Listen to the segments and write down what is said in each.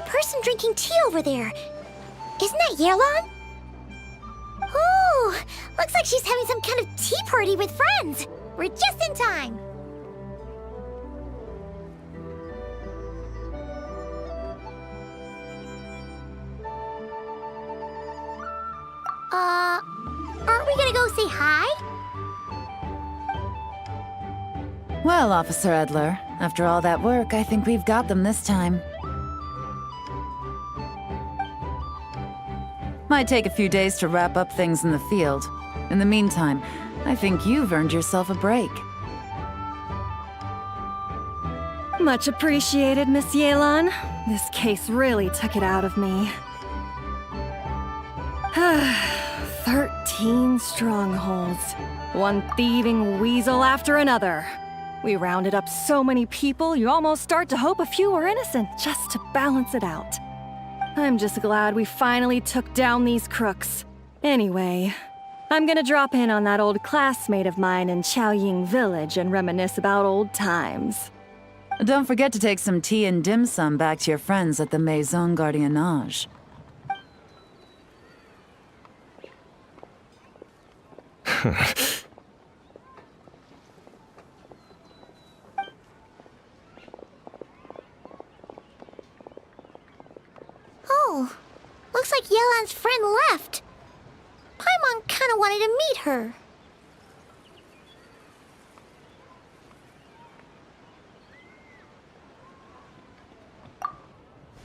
person drinking tea over there. Isn't that Yelan? Oh, looks like she's having some kind of tea party with friends. We're just in time. Aren't we gonna go say hi? Well, Officer Edler, after all that work, I think we've got them this time. Might take a few days to wrap up things in the field. In the meantime, I think you've earned yourself a break. Much appreciated, Miss Yelan. This case really took it out of me. 13 strongholds. One thieving weasel after another. We rounded up so many people, you almost start to hope a few were innocent, just to balance it out. I'm just glad we finally took down these crooks. Anyway, I'm gonna drop in on that old classmate of mine in Chaoying Village and reminisce about old times. Don't forget to take some tea and dim sum back to your friends at the Maison Gardiennage. Oh, looks like Yelan's friend left. Paimon kinda wanted to meet her.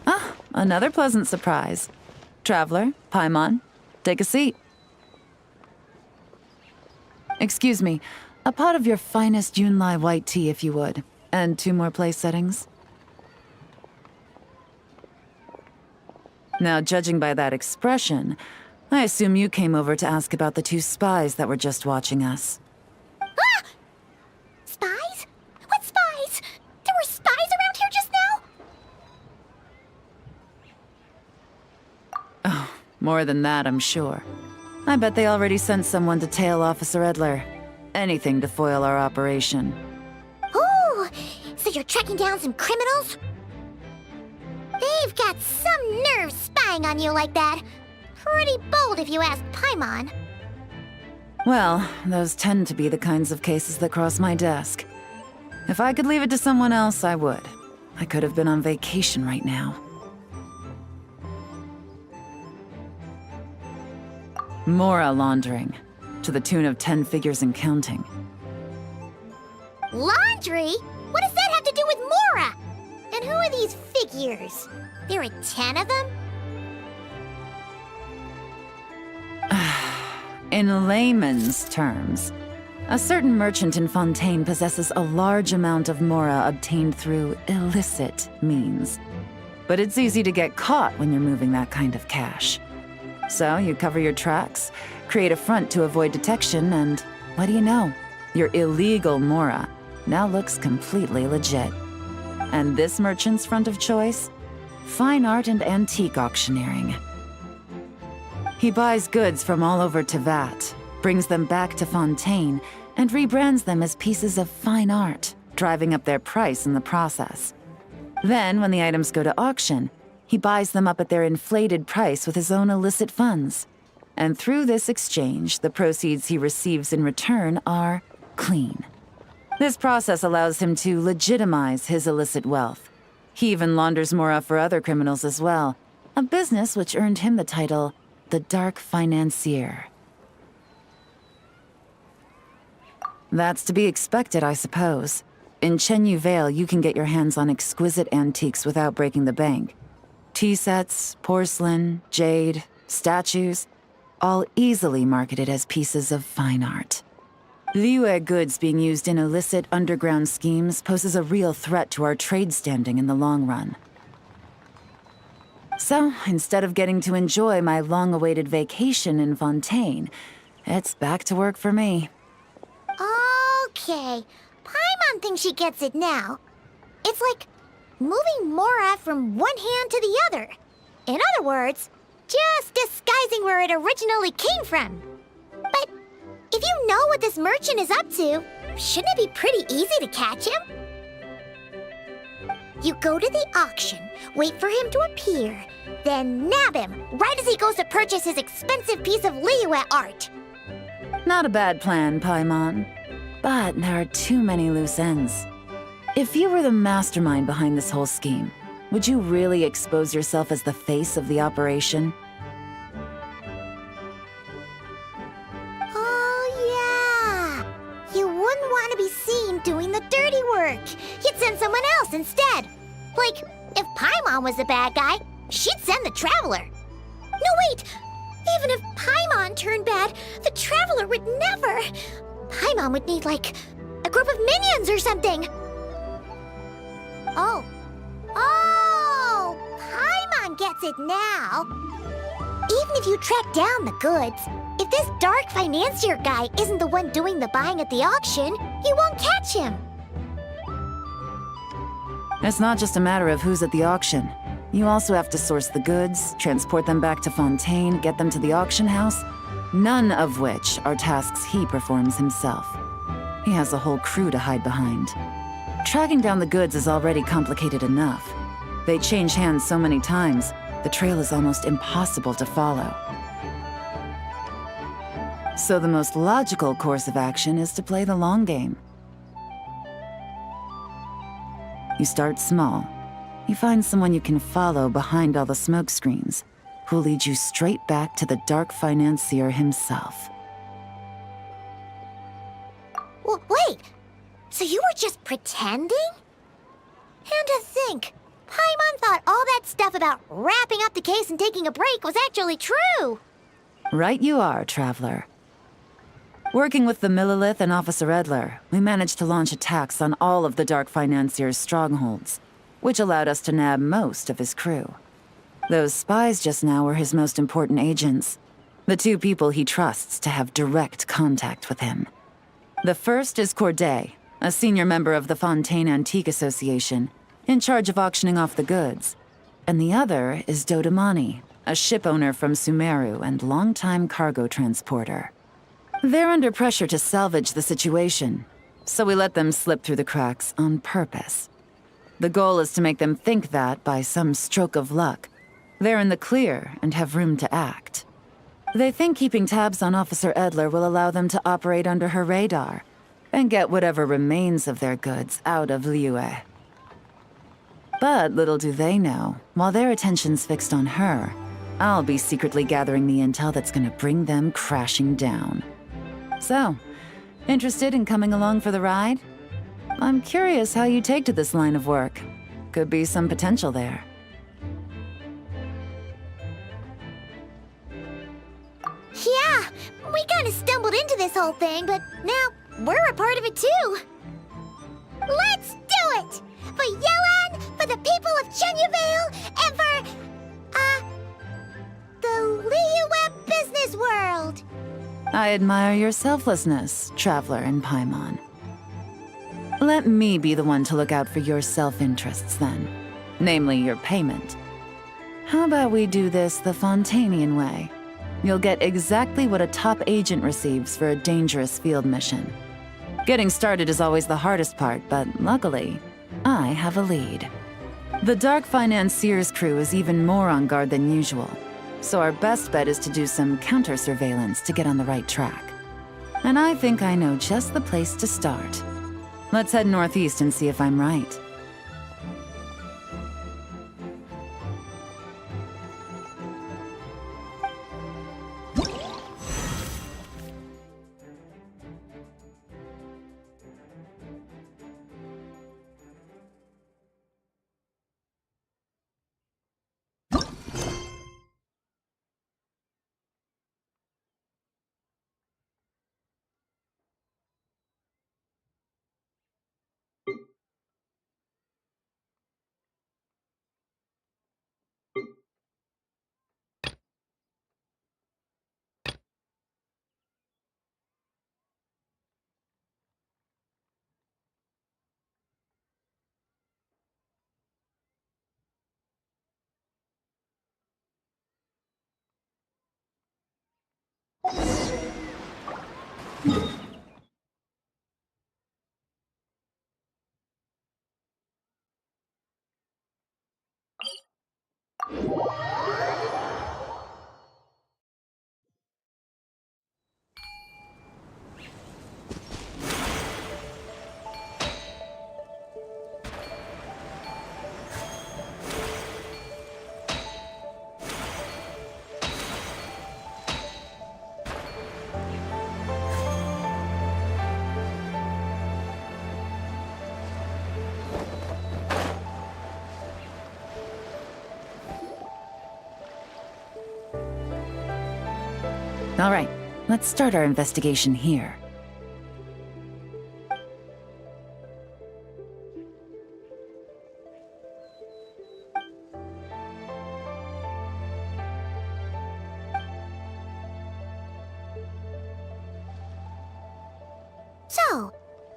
Ah, another pleasant surprise. Traveler, Paimon, take a seat. Excuse me, a pot of your finest Yunlai white tea, if you would. And 2 more place settings. Now, judging by that expression, I assume you came over to ask about the 2 spies that were just watching us. Ah! Spies? What spies? There were spies around here just now? Oh, more than that, I'm sure. I bet they already sent someone to tail Officer Edler. Anything to foil our operation. Oh, so you're tracking down some criminals? They've got some nerve spying on you like that. Pretty bold if you ask Paimon. Well, those tend to be the kinds of cases that cross my desk. If I could leave it to someone else, I would. I could have been on vacation right now. Mora laundering, to the tune of 10 figures and counting. Laundry? What does that have to do with Mora? And who are these figures? There are 10 of them? In layman's terms, a certain merchant in Fontaine possesses a large amount of Mora obtained through illicit means. But it's easy to get caught when you're moving that kind of cash. So you cover your tracks, create a front to avoid detection, and what do you know? Your illegal Mora now looks completely legit. And this merchant's front of choice? Fine art and antique auctioneering. He buys goods from all over Tevat, brings them back to Fontaine, and rebrands them as pieces of fine art, driving up their price in the process. Then, when the items go to auction, he buys them up at their inflated price with his own illicit funds. And through this exchange, the proceeds he receives in return are clean. This process allows him to legitimize his illicit wealth. He even launders Mora for other criminals as well, a business which earned him the title, the Dark Financier. That's to be expected, I suppose. In Chenyu Vale, you can get your hands on exquisite antiques without breaking the bank. Tea sets, porcelain, jade, statues, all easily marketed as pieces of fine art. Liyue goods being used in illicit underground schemes poses a real threat to our trade standing in the long run. So, instead of getting to enjoy my long-awaited vacation in Fontaine, it's back to work for me. Okay, Paimon thinks she gets it now. It's like moving Mora from one hand to the other. In other words, just disguising where it originally came from. But if you know what this merchant is up to, shouldn't it be pretty easy to catch him? You go to the auction, wait for him to appear, then nab him right as he goes to purchase his expensive piece of Liyue art. Not a bad plan, Paimon. But there are too many loose ends. If you were the mastermind behind this whole scheme, would you really expose yourself as the face of the operation? Oh, yeah. You wouldn't want to be seen doing the dirty work. You'd send someone else instead. Like, if Paimon was the bad guy, she'd send the Traveler. No, wait! Even if Paimon turned bad, the Traveler would never. Paimon would need, like, a group of minions or something. Oh. Oh! Paimon gets it now. Even if you track down the goods, if this dark financier guy isn't the one doing the buying at the auction, you won't catch him. It's not just a matter of who's at the auction. You also have to source the goods, transport them back to Fontaine, get them to the auction house, none of which are tasks he performs himself. He has a whole crew to hide behind. Tracking down the goods is already complicated enough. They change hands so many times, the trail is almost impossible to follow. So the most logical course of action is to play the long game. You start small. You find someone you can follow behind all the smoke screens, who'll lead you straight back to the dark financier himself. Wait, so you were just pretending? And to think, Paimon thought all that stuff about wrapping up the case and taking a break was actually true. Right you are, Traveler. Working with the Millilith and Officer Edler, we managed to launch attacks on all of the Dark Financier's strongholds, which allowed us to nab most of his crew. Those spies just now were his most important agents, the two people he trusts to have direct contact with him. The first is Corday, a senior member of the Fontaine Antique Association, in charge of auctioning off the goods. And the other is Dodamani, a ship owner from Sumeru and longtime cargo transporter. They're under pressure to salvage the situation, so we let them slip through the cracks on purpose. The goal is to make them think that, by some stroke of luck, they're in the clear and have room to act. They think keeping tabs on Officer Edler will allow them to operate under her radar and get whatever remains of their goods out of Liyue. But little do they know, while their attention's fixed on her, I'll be secretly gathering the intel that's gonna bring them crashing down. So, interested in coming along for the ride? I'm curious how you take to this line of work. Could be some potential there. Yeah, we kind of stumbled into this whole thing, but now we're a part of it too. Let's do it! For Yoan, for the people of Chenyavale, and for, the Liyue business world! I admire your selflessness, Traveler and Paimon. Let me be the one to look out for your self-interests then. Namely, your payment. How about we do this the Fontainian way? You'll get exactly what a top agent receives for a dangerous field mission. Getting started is always the hardest part, but luckily, I have a lead. The Dark Financier's crew is even more on guard than usual, so our best bet is to do some counter-surveillance to get on the right track. And I think I know just the place to start. Let's head northeast and see if I'm right. All right, let's start our investigation here. So,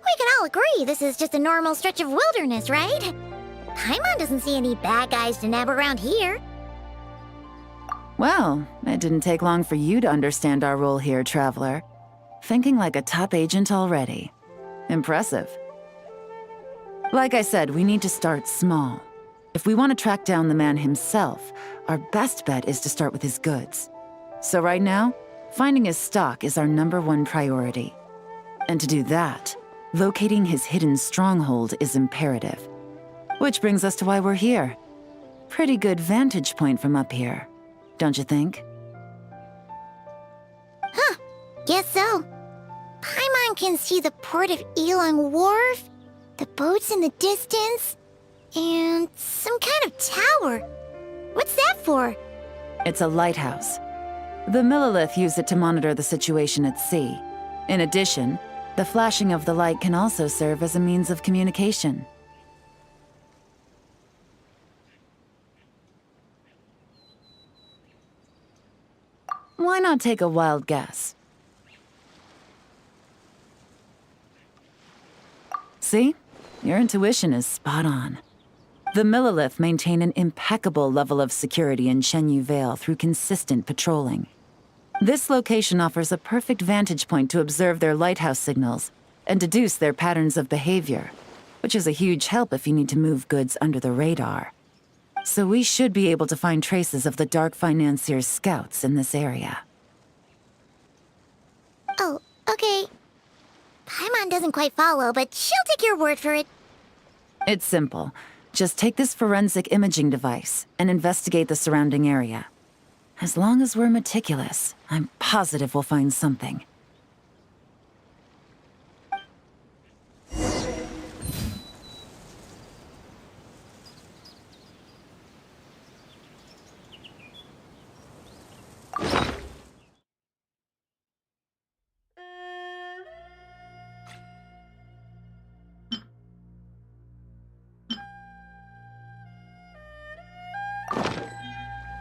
we can all agree this is just a normal stretch of wilderness, right? Paimon doesn't see any bad guys to nab around here. Well, it didn't take long for you to understand our role here, Traveler. Thinking like a top agent already. Impressive. Like I said, we need to start small. If we want to track down the man himself, our best bet is to start with his goods. So right now, finding his stock is our #1 priority. And to do that, locating his hidden stronghold is imperative. Which brings us to why we're here. Pretty good vantage point from up here, don't you think? Huh, guess so. Paimon can see the port of Elong Wharf, the boats in the distance, and some kind of tower. What's that for? It's a lighthouse. The Millilith use it to monitor the situation at sea. In addition, the flashing of the light can also serve as a means of communication. Why not take a wild guess? See? Your intuition is spot on. The Millilith maintain an impeccable level of security in Shenyu Vale through consistent patrolling. This location offers a perfect vantage point to observe their lighthouse signals and deduce their patterns of behavior, which is a huge help if you need to move goods under the radar. So we should be able to find traces of the Dark Financier's scouts in this area. Oh, okay. Paimon doesn't quite follow, but she'll take your word for it. It's simple. Just take this forensic imaging device and investigate the surrounding area. As long as we're meticulous, I'm positive we'll find something.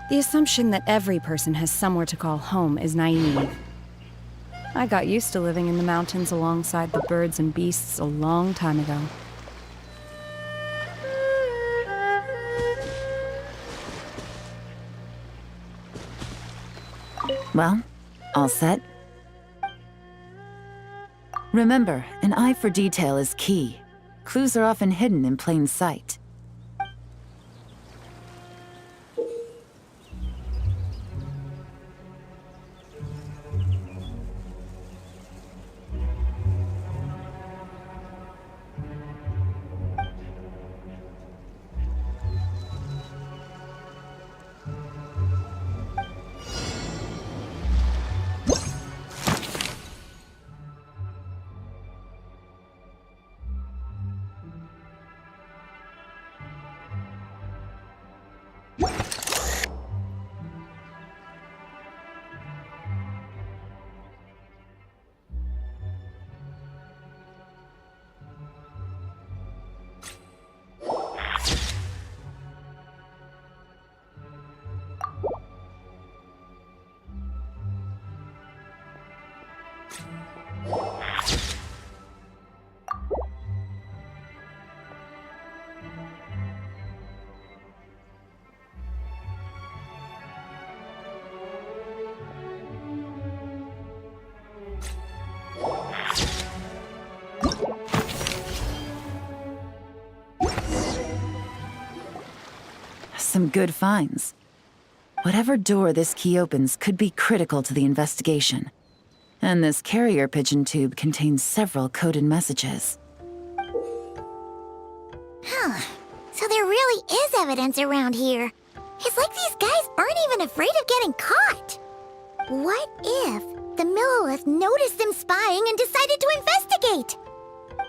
The assumption that every person has somewhere to call home is naive. I got used to living in the mountains alongside the birds and beasts a long time ago. Well, all set? Remember, an eye for detail is key. Clues are often hidden in plain sight. Some good finds. Whatever door this key opens could be critical to the investigation. And this carrier pigeon tube contains several coded messages. Huh. So there really is evidence around here. It's like these guys aren't even afraid of getting caught. What if the Millilith noticed them spying and decided to investigate?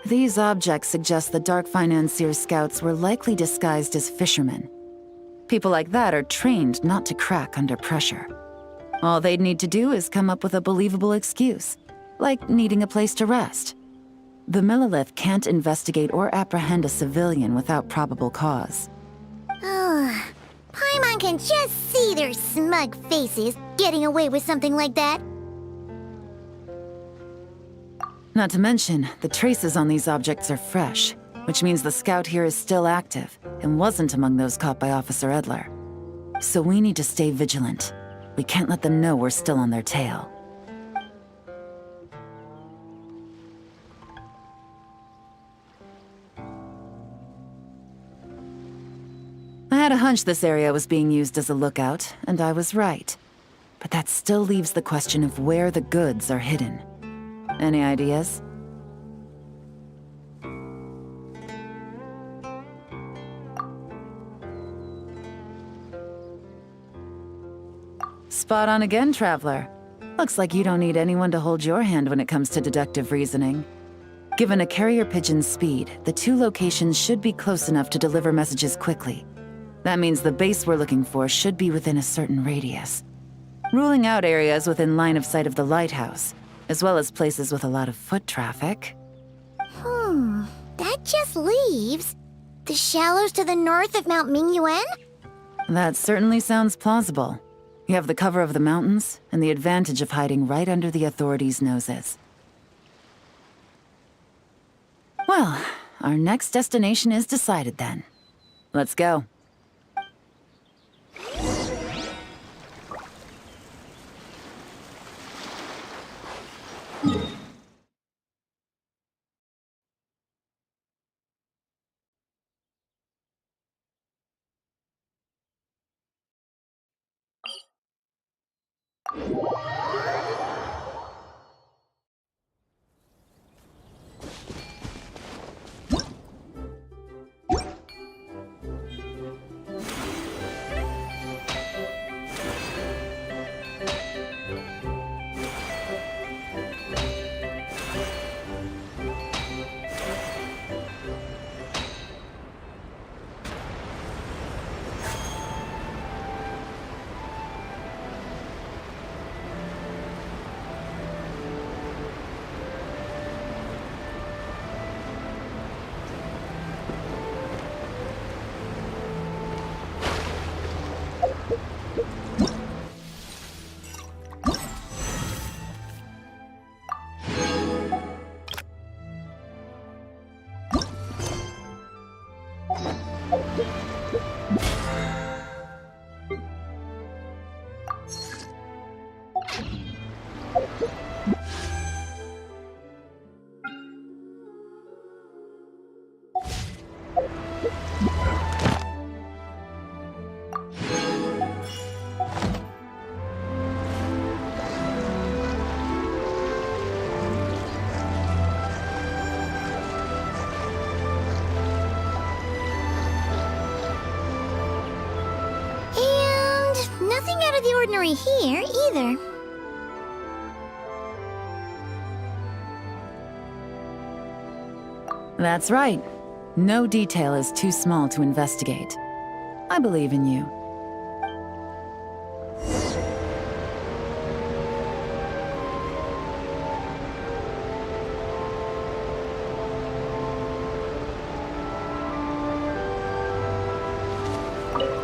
These objects suggest the Dark Financier scouts were likely disguised as fishermen. People like that are trained not to crack under pressure. All they'd need to do is come up with a believable excuse, like needing a place to rest. The Millilith can't investigate or apprehend a civilian without probable cause. Ugh. Paimon can just see their smug faces getting away with something like that. Not to mention, the traces on these objects are fresh, which means the scout here is still active and wasn't among those caught by Officer Edler. So we need to stay vigilant. We can't let them know we're still on their tail. I had a hunch this area was being used as a lookout, and I was right. But that still leaves the question of where the goods are hidden. Any ideas? Spot on again, Traveler. Looks like you don't need anyone to hold your hand when it comes to deductive reasoning. Given a carrier pigeon's speed, the two locations should be close enough to deliver messages quickly. That means the base we're looking for should be within a certain radius. Ruling out areas within line of sight of the lighthouse, as well as places with a lot of foot traffic. That just leaves the shallows to the north of Mount Mingyuan? That certainly sounds plausible. You have the cover of the mountains, and the advantage of hiding right under the authorities' noses. Well, our next destination is decided then. Let's go. Nothing out of the ordinary here, either. That's right. No detail is too small to investigate. I believe in you.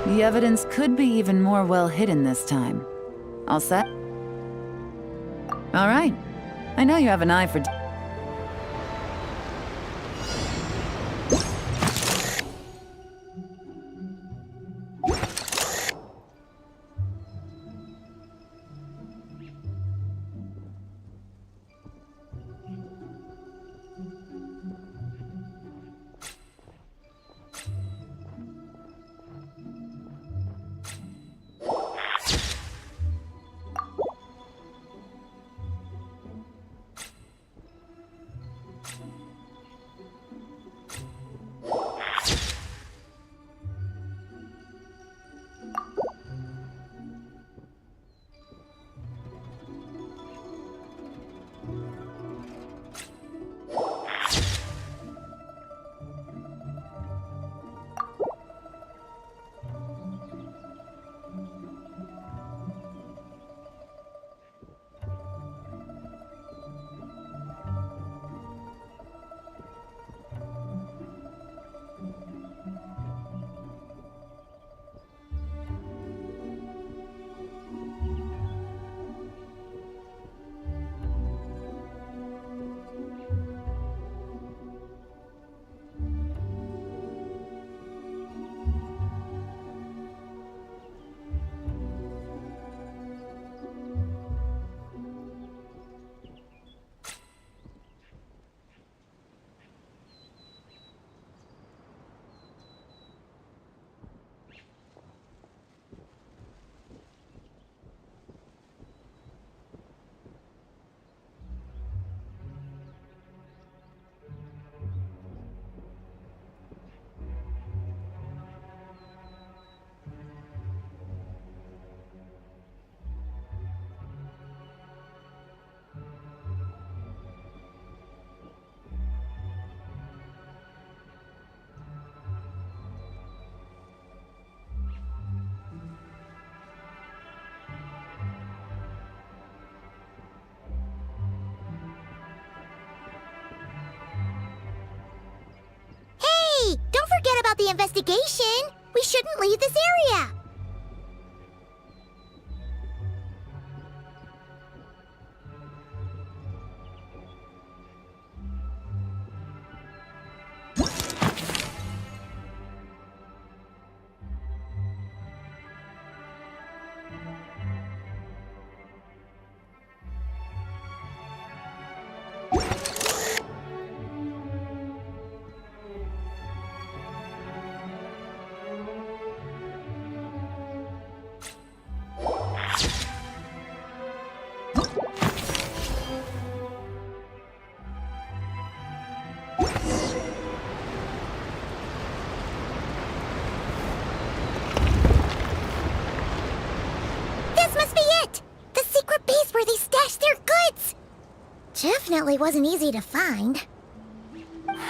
The evidence could be even more well hidden this time. All set? All right. I know you have an eye for... about the investigation. We shouldn't leave this area. Definitely wasn't easy to find.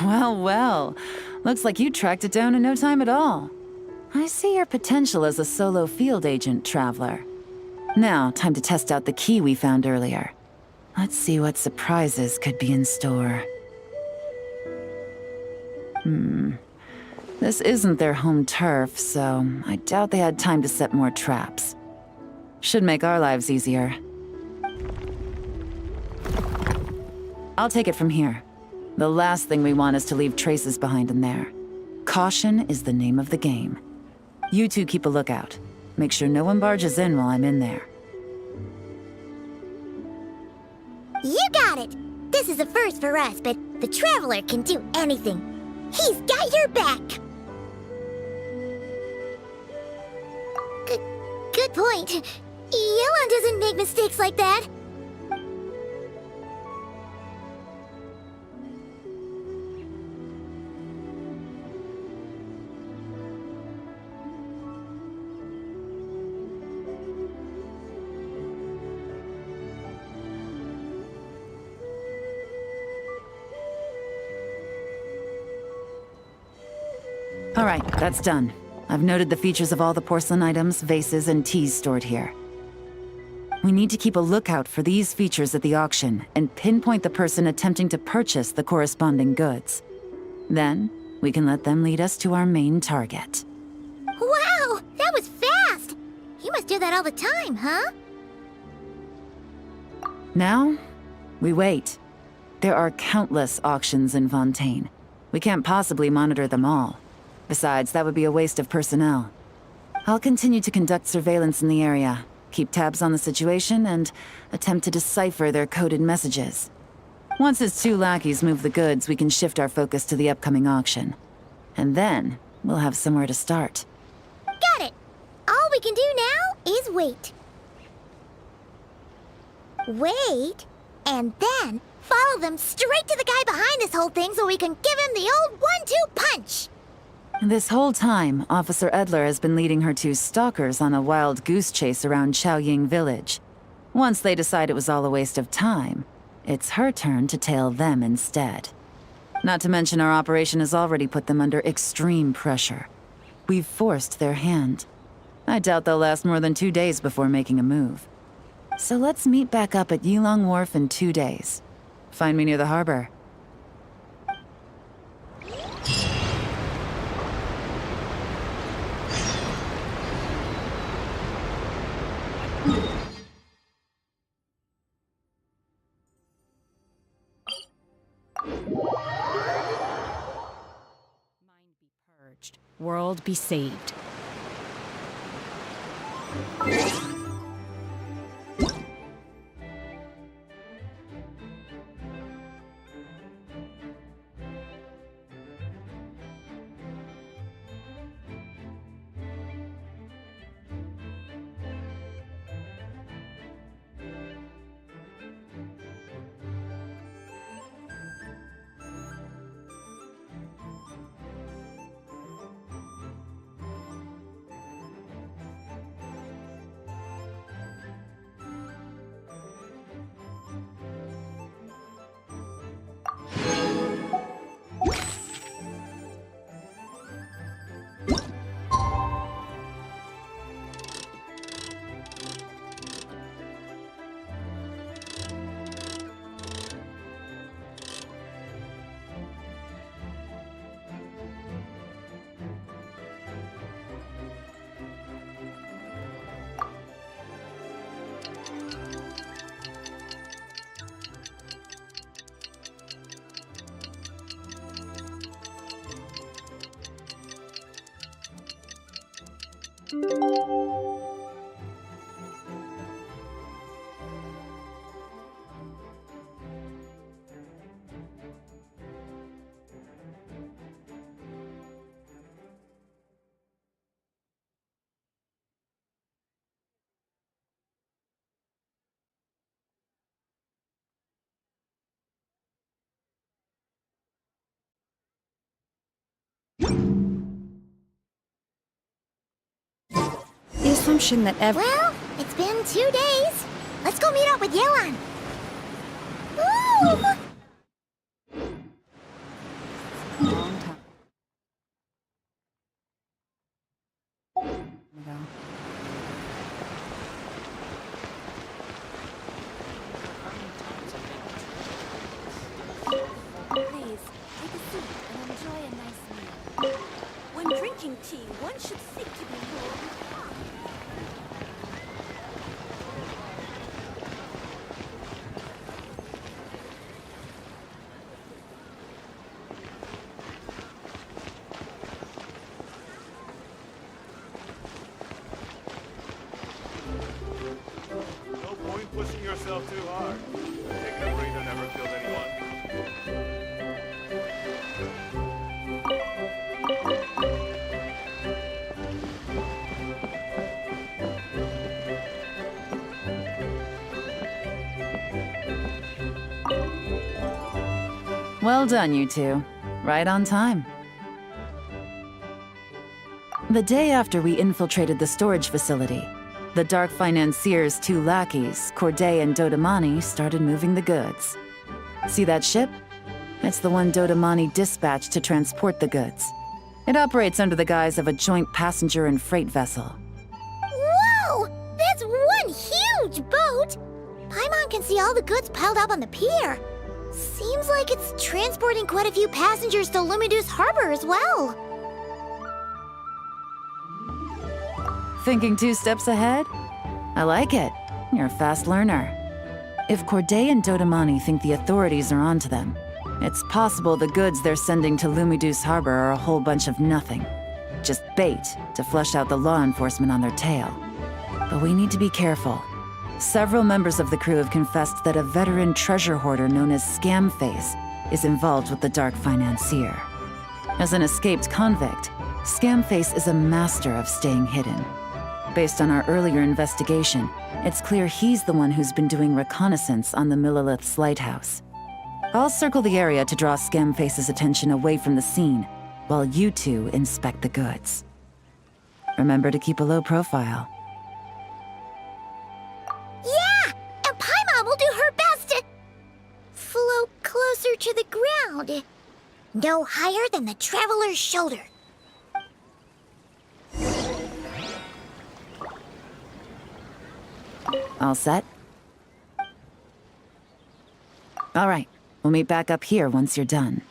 Well, well. Looks like you tracked it down in no time at all. I see your potential as a solo field agent, Traveler. Now, time to test out the key we found earlier. Let's see what surprises could be in store. This isn't their home turf, so I doubt they had time to set more traps. Should make our lives easier. I'll take it from here. The last thing we want is to leave traces behind in there. Caution is the name of the game. You two keep a lookout. Make sure no one barges in while I'm in there. You got it! This is a first for us, but the Traveler can do anything. He's got your back! Good point. Yelan doesn't make mistakes like that. All right, that's done. I've noted the features of all the porcelain items, vases, and teas stored here. We need to keep a lookout for these features at the auction and pinpoint the person attempting to purchase the corresponding goods. Then, we can let them lead us to our main target. Wow, that was fast! You must do that all the time, huh? Now, we wait. There are countless auctions in Fontaine. We can't possibly monitor them all. Besides, that would be a waste of personnel. I'll continue to conduct surveillance in the area, keep tabs on the situation, and attempt to decipher their coded messages. Once his two lackeys move the goods, we can shift our focus to the upcoming auction. And then, we'll have somewhere to start. Got it! All we can do now is wait. Wait, and then follow them straight to the guy behind this whole thing so we can give him the old 1-2 punch! This whole time, Officer Edler has been leading her two stalkers on a wild goose chase around Chaoying Village. Once they decide it was all a waste of time, it's her turn to tail them instead. Not to mention our operation has already put them under extreme pressure. We've forced their hand. I doubt they'll last more than 2 days before making a move. So let's meet back up at Yilong Wharf in 2 days. Find me near the harbor. Mind be purged, world be saved. The assumption that Well, it's been 2 days. Let's go meet up with Yelan. Ooh! long time ago. Please, take a seat and enjoy a nice meal. When drinking tea, one should seek to be warm. No point pushing yourself too hard. Take a breather never killed anyone. Well done, you two. Right on time. The day after we infiltrated the storage facility, the Dark Financier's two lackeys, Corday and Dodamani, started moving the goods. See that ship? It's the one Dodamani dispatched to transport the goods. It operates under the guise of a joint passenger and freight vessel. Whoa! That's one huge boat! Paimon can see all the goods piled up on the pier. Seems like it's transporting quite a few passengers to Lumidus Harbor as well. Thinking 2 steps ahead? I like it. You're a fast learner. If Corday and Dodamani think the authorities are onto them, it's possible the goods they're sending to Lumidus Harbor are a whole bunch of nothing. Just bait to flush out the law enforcement on their tail. But we need to be careful. Several members of the crew have confessed that a veteran treasure hoarder known as Scamface is involved with the Dark Financier. As an escaped convict, Scamface is a master of staying hidden. Based on our earlier investigation, it's clear he's the one who's been doing reconnaissance on the Millilith's lighthouse. I'll circle the area to draw Scamface's attention away from the scene, while you two inspect the goods. Remember to keep a low profile. Yeah! And Paimon will do her best to float closer to the ground. No higher than the traveler's shoulder. All set? All right, we'll meet back up here once you're done.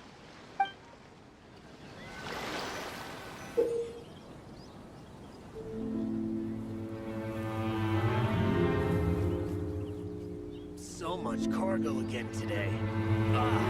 So much cargo again today. Back.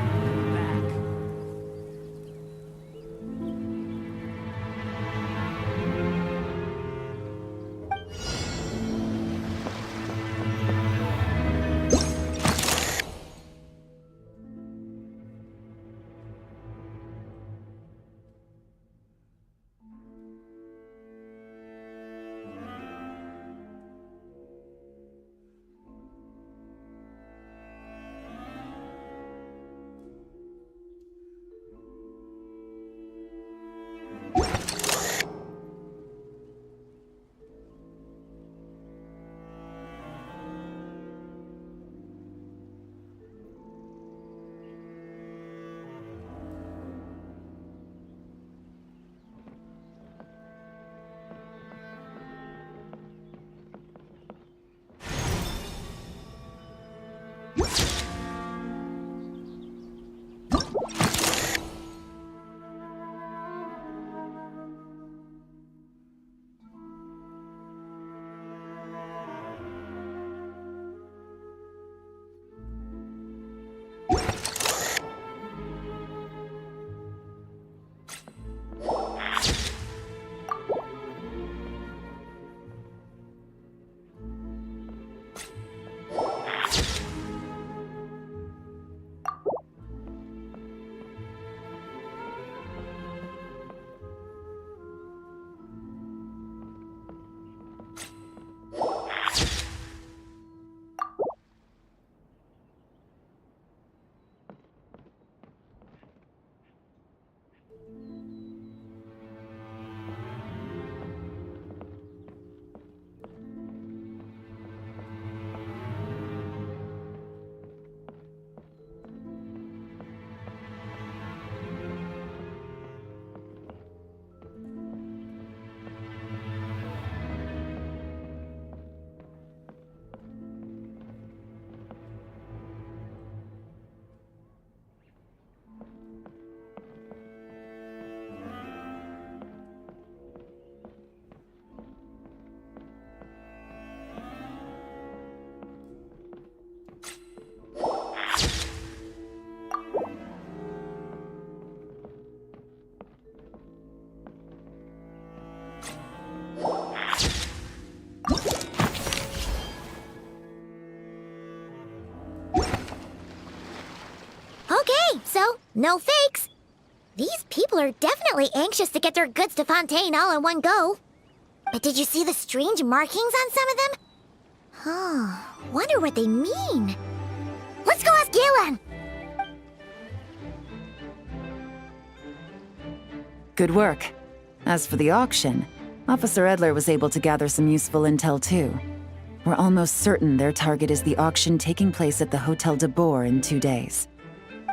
Okay, so no fakes. These people are definitely anxious to get their goods to Fontaine all in one go. But did you see the strange markings on some of them? Oh, wonder what they mean. Let's go ask Galen! Good work. As for the auction, Officer Edler was able to gather some useful intel too. We're almost certain their target is the auction taking place at the Hotel de Boer in 2 days.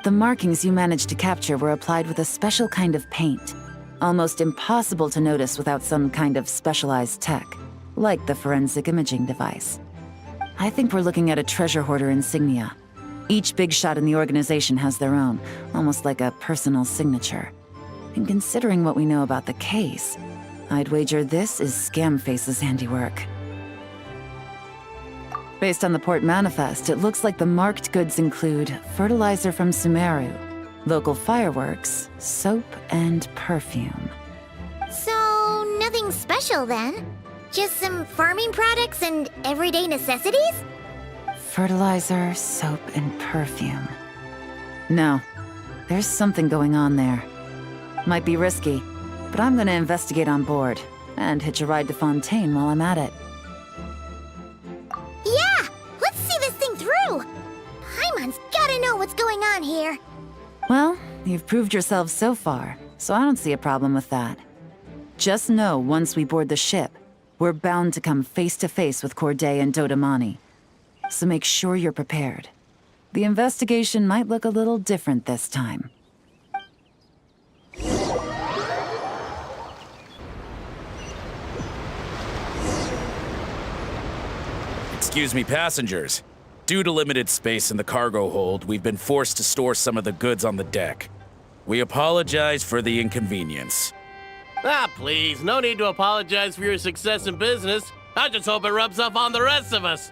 The markings you managed to capture were applied with a special kind of paint, almost impossible to notice without some kind of specialized tech, like the forensic imaging device. I think we're looking at a treasure hoarder insignia. Each big shot in the organization has their own, almost like a personal signature. And considering what we know about the case, I'd wager this is Scamface's handiwork. Based on the port manifest, it looks like the marked goods include fertilizer from Sumeru, local fireworks, soap, and perfume. So, nothing special then? Just some farming products and everyday necessities? Fertilizer, soap, and perfume. No, there's something going on there. Might be risky, but I'm gonna investigate on board, and hitch a ride to Fontaine while I'm at it. Yeah! Let's see this thing through! Paimon's gotta know what's going on here. Well, you've proved yourselves so far, so I don't see a problem with that. Just know once we board the ship, we're bound to come face to face with Corday and Dodamani. So make sure you're prepared. The investigation might look a little different this time. Excuse me, passengers. Due to limited space in the cargo hold, we've been forced to store some of the goods on the deck. We apologize for the inconvenience. Ah, please, no need to apologize for your success in business. I just hope it rubs off on the rest of us.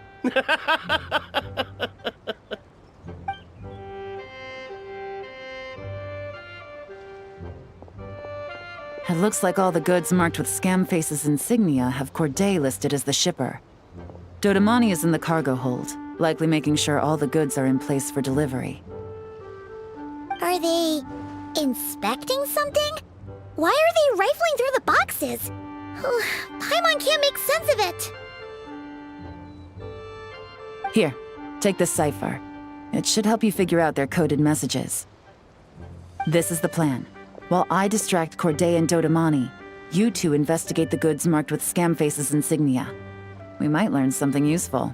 It looks like all the goods marked with Scamface's insignia have Corday listed as the shipper. Dodamani is in the cargo hold, likely making sure all the goods are in place for delivery. Are they inspecting something? Why are they rifling through the boxes? Paimon can't make sense of it. Here, take this cipher. It should help you figure out their coded messages. This is the plan. While I distract Corday and Dodamani, you two investigate the goods marked with Scamface's insignia. We might learn something useful.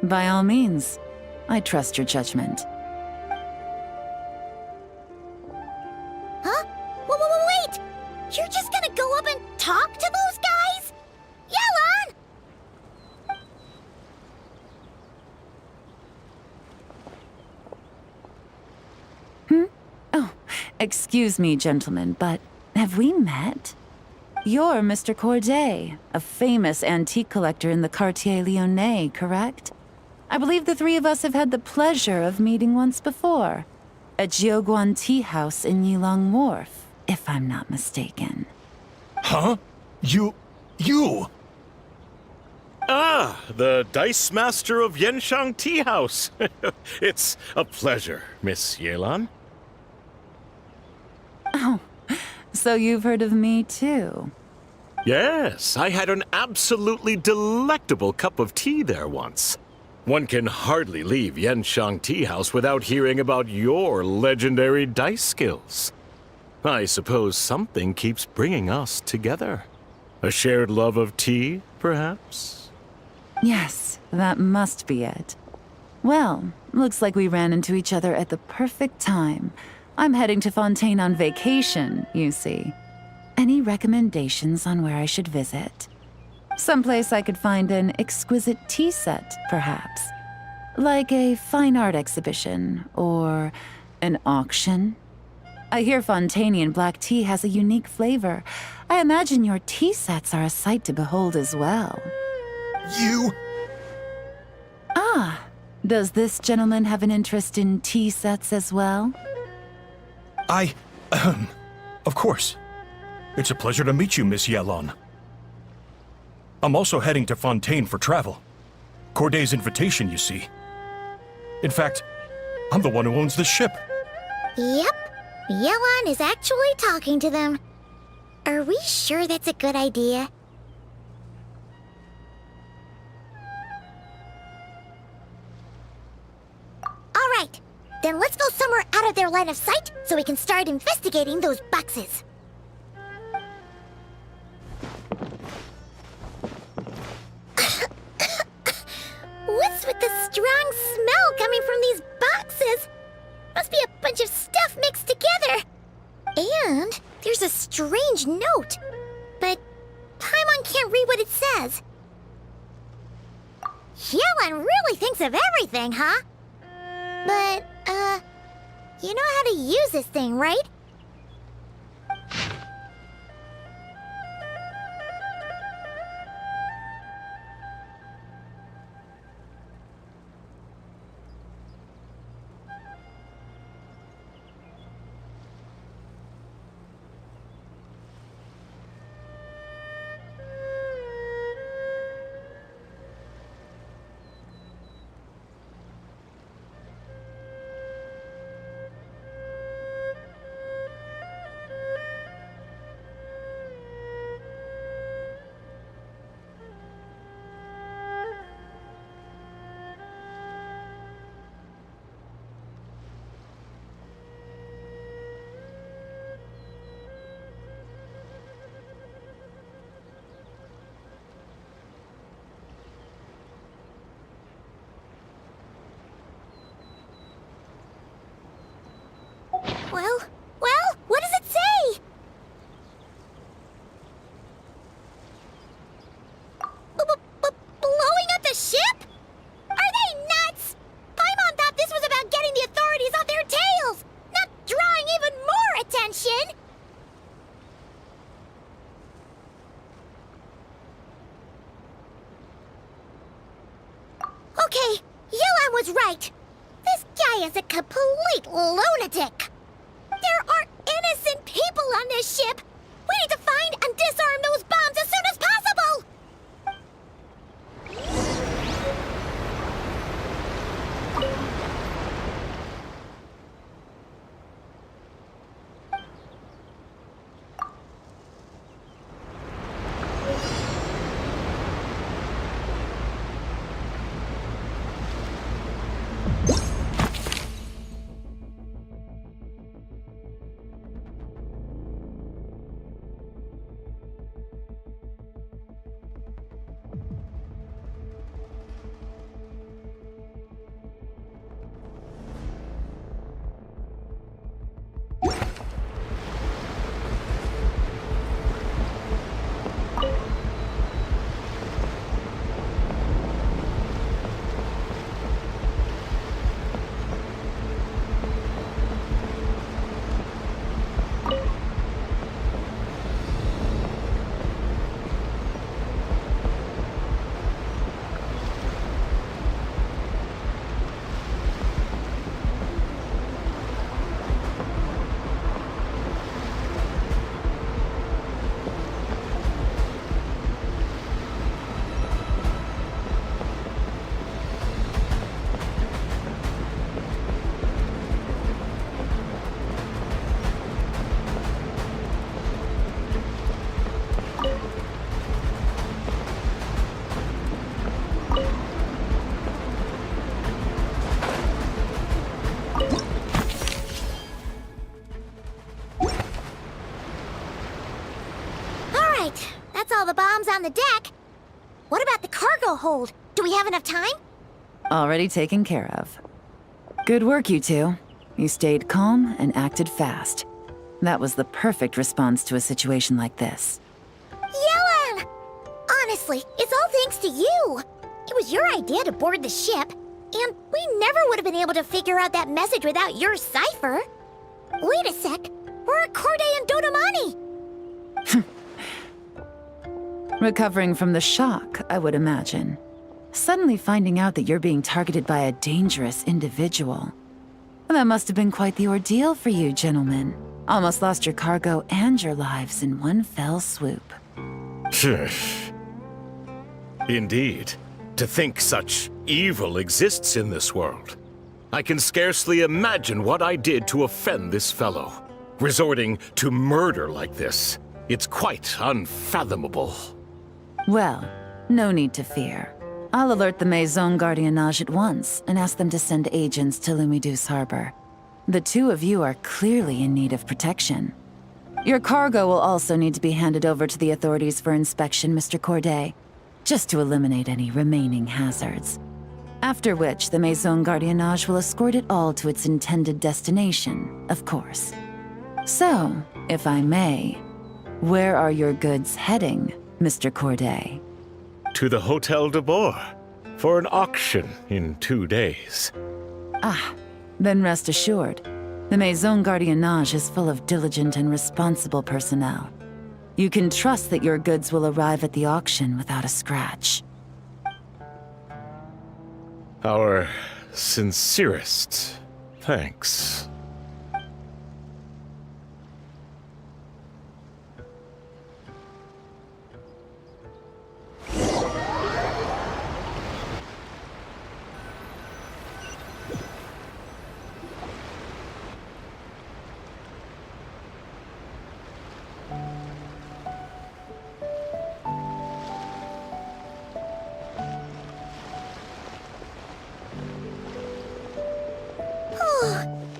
By all means. I trust your judgment. Huh? Wait! You're just gonna go up and talk to those guys? Yelan! Oh, excuse me, gentlemen, but have we met? You're Mr. Corday, a famous antique collector in the Quartier Lyonnais, correct? I believe the three of us have had the pleasure of meeting once before. At Jiuguan Tea House in Yilong Wharf, if I'm not mistaken. Huh? You... Ah, the Dice Master of Yenshang Tea House. It's a pleasure, Miss Yelan. Oh, so you've heard of me too? Yes, I had an absolutely delectable cup of tea there once. One can hardly leave Yenshang Tea House without hearing about your legendary dice skills. I suppose something keeps bringing us together. A shared love of tea, perhaps? Yes, that must be it. Well, looks like we ran into each other at the perfect time. I'm heading to Fontaine on vacation, you see. Any recommendations on where I should visit? Someplace I could find an exquisite tea set, perhaps. Like a fine art exhibition, or an auction. I hear Fontainian black tea has a unique flavor. I imagine your tea sets are a sight to behold as well. You... Ah, does this gentleman have an interest in tea sets as well? Of course. It's a pleasure to meet you, Miss Yelan. I'm also heading to Fontaine for travel. Corday's invitation, you see. In fact, I'm the one who owns the ship. Yep. Yelan is actually talking to them. Are we sure that's a good idea? All right. Then let's go somewhere out of their line of sight so we can start investigating those boxes. What's with the strong smell coming from these boxes? Must be a bunch of stuff mixed together. And there's a strange note. But Paimon can't read what it says. Yelan really thinks of everything, huh? But, you know how to use this thing, right? Well, what does it say? Blowing up the ship? Are they nuts? Paimon thought this was about getting the authorities off their tails, not drawing even more attention. Okay, Yelan was right. This guy is a complete lunatic. There are innocent people on this ship. We need to find and disarm those bombs as soon as possible. on the deck. What about the cargo hold? Do we have enough time? Already taken care of. Good work, you two. You stayed calm and acted fast. That was the perfect response to a situation like this. Yelan! Honestly, it's all thanks to you. It was your idea to board the ship, and we never would have been able to figure out that message without your cipher. Wait a sec. We're at Corday and Dodamani. Recovering from the shock, I would imagine. Suddenly finding out that you're being targeted by a dangerous individual. That must have been quite the ordeal for you, gentlemen. Almost lost your cargo and your lives in one fell swoop. Indeed. To think such evil exists in this world. I can scarcely imagine what I did to offend this fellow. Resorting to murder like this. It's quite unfathomable. Well, no need to fear. I'll alert the Maison Gardiennage at once and ask them to send agents to Lumidus Harbor. The two of you are clearly in need of protection. Your cargo will also need to be handed over to the authorities for inspection, Mr. Corday, just to eliminate any remaining hazards. After which, the Maison Gardiennage will escort it all to its intended destination, of course. So, if I may, where are your goods heading, Mr. Corday? To the Hotel de Boer for an auction in 2 days. Then rest assured, the Maison Gardiennage is full of diligent and responsible personnel. You can trust that your goods will arrive at the auction without a scratch. Our sincerest thanks.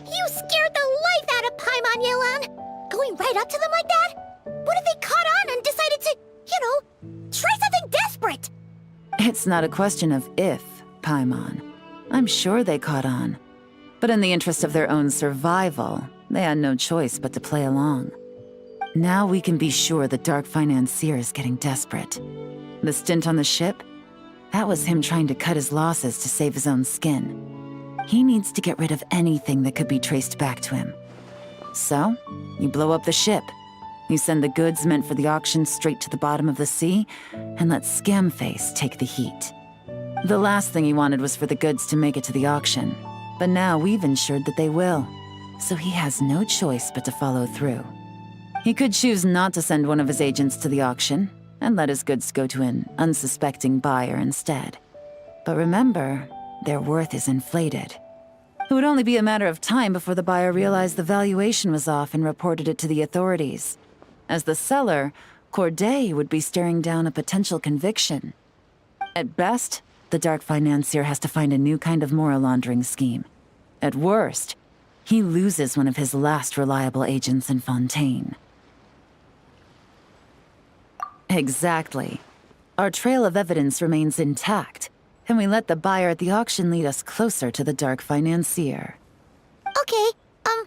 You scared the life out of Paimon, Yelan! Going right up to them like that? What if they caught on and decided to, try something desperate? It's not a question of if, Paimon. I'm sure they caught on. But in the interest of their own survival, they had no choice but to play along. Now we can be sure the Dark Financier is getting desperate. The stint on the ship? That was him trying to cut his losses to save his own skin. He needs to get rid of anything that could be traced back to him. So, you blow up the ship. You send the goods meant for the auction straight to the bottom of the sea, and let Scamface take the heat. The last thing he wanted was for the goods to make it to the auction, but now we've ensured that they will, so he has no choice but to follow through. He could choose not to send one of his agents to the auction, and let his goods go to an unsuspecting buyer instead. But remember, their worth is inflated. It would only be a matter of time before the buyer realized the valuation was off and reported it to the authorities. As the seller, Corday would be staring down a potential conviction. At best, the Dark Financier has to find a new kind of moral laundering scheme. At worst, he loses one of his last reliable agents in Fontaine. Exactly. Our trail of evidence remains intact, and we let the buyer at the auction lead us closer to the Dark Financier. Okay, that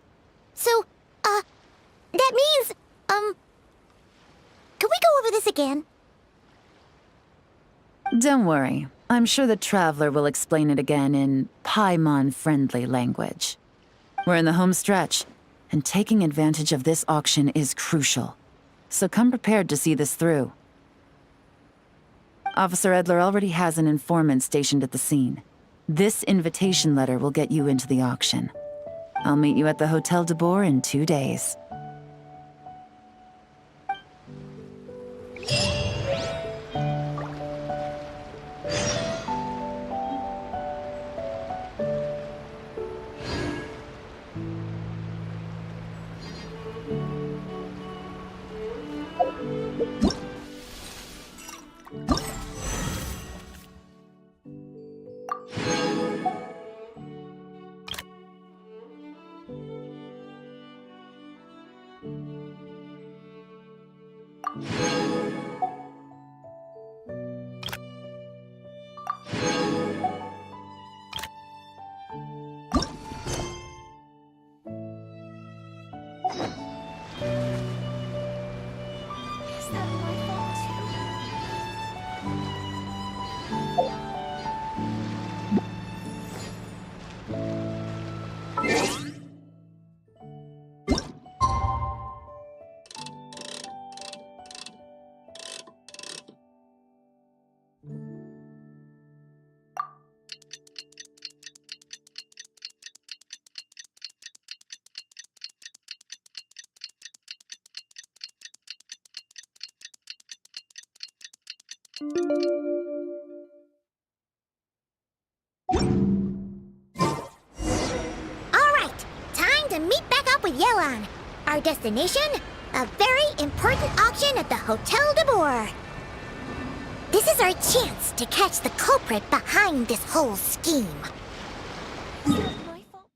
means, can we go over this again? Don't worry. I'm sure the Traveler will explain it again in Paimon-friendly language. We're in the home stretch, and taking advantage of this auction is crucial. So come prepared to see this through. Officer Edler already has an informant stationed at the scene. This invitation letter will get you into the auction. I'll meet you at the Hotel de Boer in 2 days. All right, time to meet back up with Yelan. Our destination? A very important auction at the Hotel de Boer. This is our chance to catch the culprit behind this whole scheme. My fault.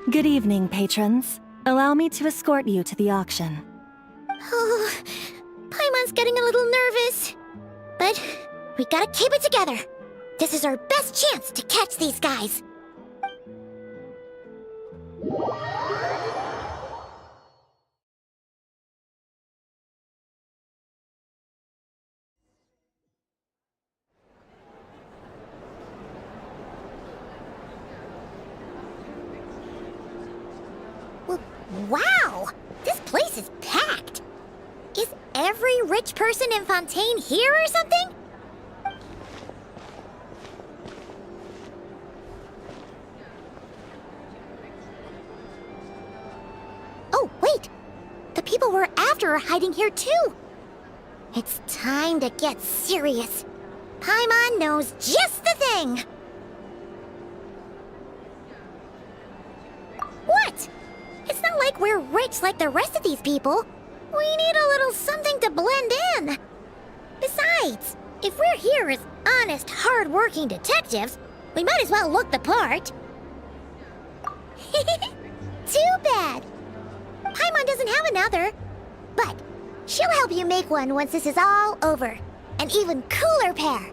Good evening, patrons. Allow me to escort you to the auction. Oh, Paimon's getting a little nervous. But we gotta keep it together. This is our best chance to catch these guys. Wow! This place is packed! Is every rich person in Fontaine here or something? Oh, wait! The people we're after are hiding here too! It's time to get serious. Paimon knows just the thing! What? It's not like we're rich like the rest of these people. We need a little something to blend in. Besides, if we're here as honest, hard-working detectives, we might as well look the part. Too bad. Paimon doesn't have another. But she'll help you make one once this is all over. An even cooler pair.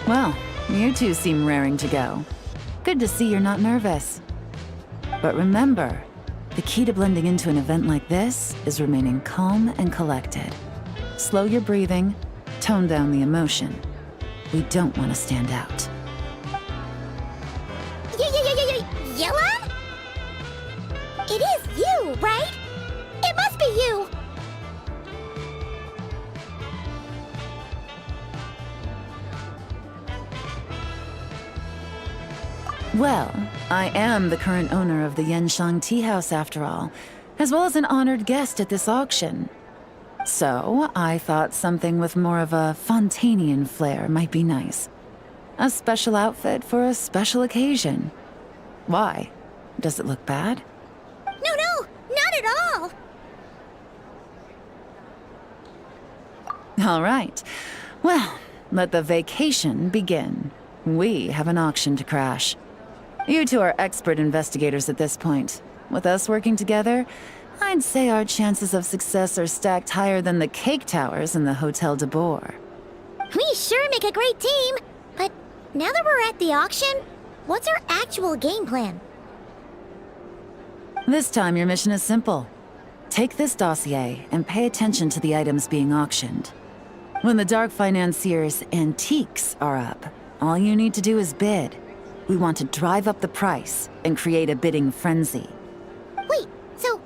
Well, you two seem raring to go. Good to see you're not nervous. But remember, the key to blending into an event like this is remaining calm and collected. Slow your breathing, tone down the emotion. We don't want to stand out. Yelan? It is you, right? It must be you! Well, I am the current owner of the Genshin Tea House after all, as well as an honored guest at this auction. So, I thought something with more of a Fontainian flair might be nice. A special outfit for a special occasion. Why? Does it look bad? No, not at all! All right. Well, let the vacation begin. We have an auction to crash. You two are expert investigators at this point. With us working together, I'd say our chances of success are stacked higher than the cake towers in the Hotel de Boer. We sure make a great team, but now that we're at the auction, what's our actual game plan? This time your mission is simple. Take this dossier and pay attention to the items being auctioned. When the Dark Financier's antiques are up, all you need to do is bid. We want to drive up the price and create a bidding frenzy. Wait, so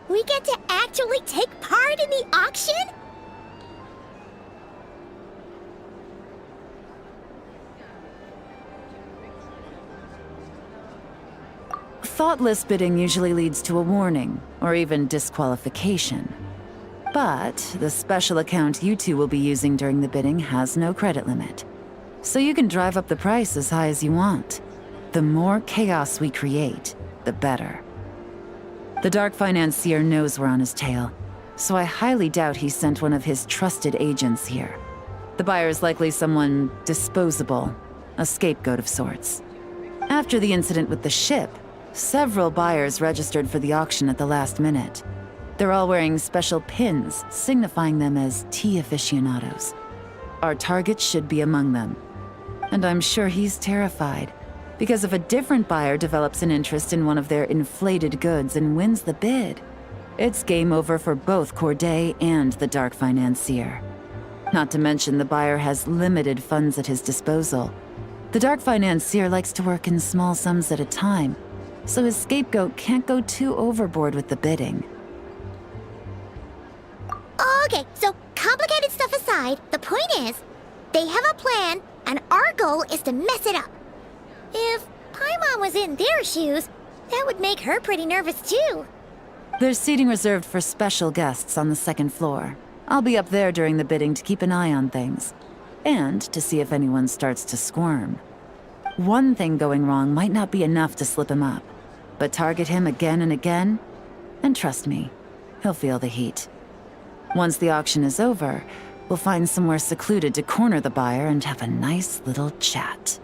we get to actually take part in the auction? Thoughtless bidding usually leads to a warning, or even disqualification. But the special account you two will be using during the bidding has no credit limit. So you can drive up the price as high as you want. The more chaos we create, the better. The Dark Financier knows we're on his tail, so I highly doubt he sent one of his trusted agents here. The buyer's likely someone disposable, a scapegoat of sorts. After the incident with the ship, several buyers registered for the auction at the last minute. They're all wearing special pins, signifying them as tea aficionados. Our target should be among them. And I'm sure he's terrified, because if a different buyer develops an interest in one of their inflated goods and wins the bid, it's game over for both Corday and the Dark Financier. Not to mention the buyer has limited funds at his disposal. The Dark Financier likes to work in small sums at a time, so his scapegoat can't go too overboard with the bidding. Okay, so complicated stuff aside, the point is, they have a plan, and our goal is to mess it up. If Paimon was in their shoes, that would make her pretty nervous too. There's seating reserved for special guests on the second floor. I'll be up there during the bidding to keep an eye on things, and to see if anyone starts to squirm. One thing going wrong might not be enough to slip him up, but target him again and again, and trust me, he'll feel the heat. Once the auction is over, we'll find somewhere secluded to corner the buyer and have a nice little chat.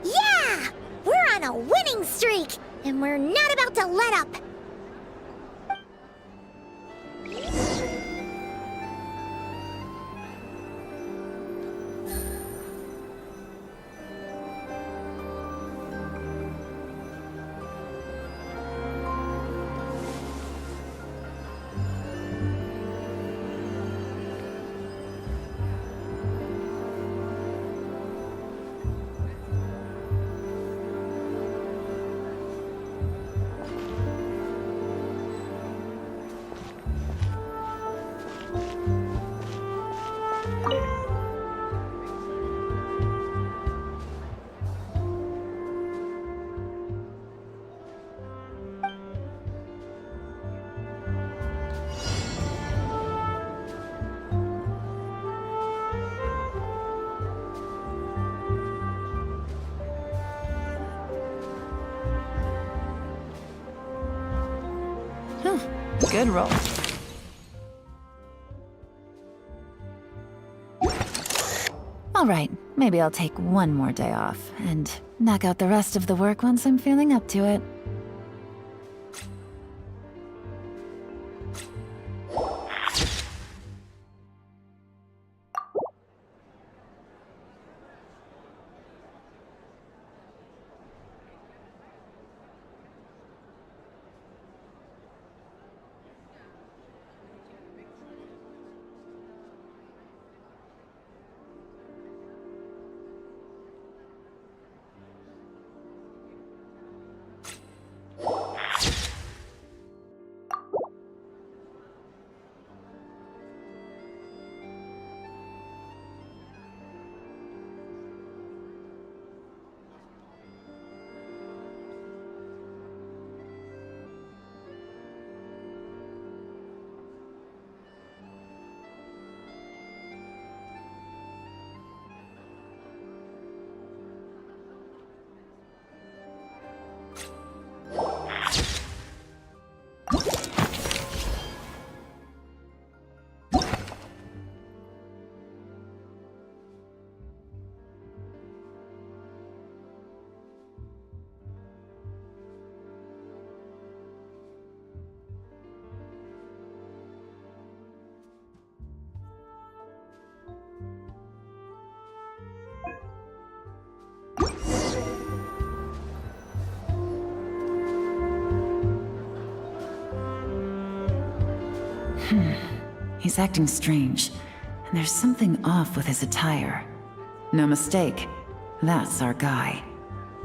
Yeah! We're on a winning streak, and we're not about to let up. Good roll. All right, maybe I'll take one more day off and knock out the rest of the work once I'm feeling up to it. He's acting strange, and there's something off with his attire. No mistake, that's our guy.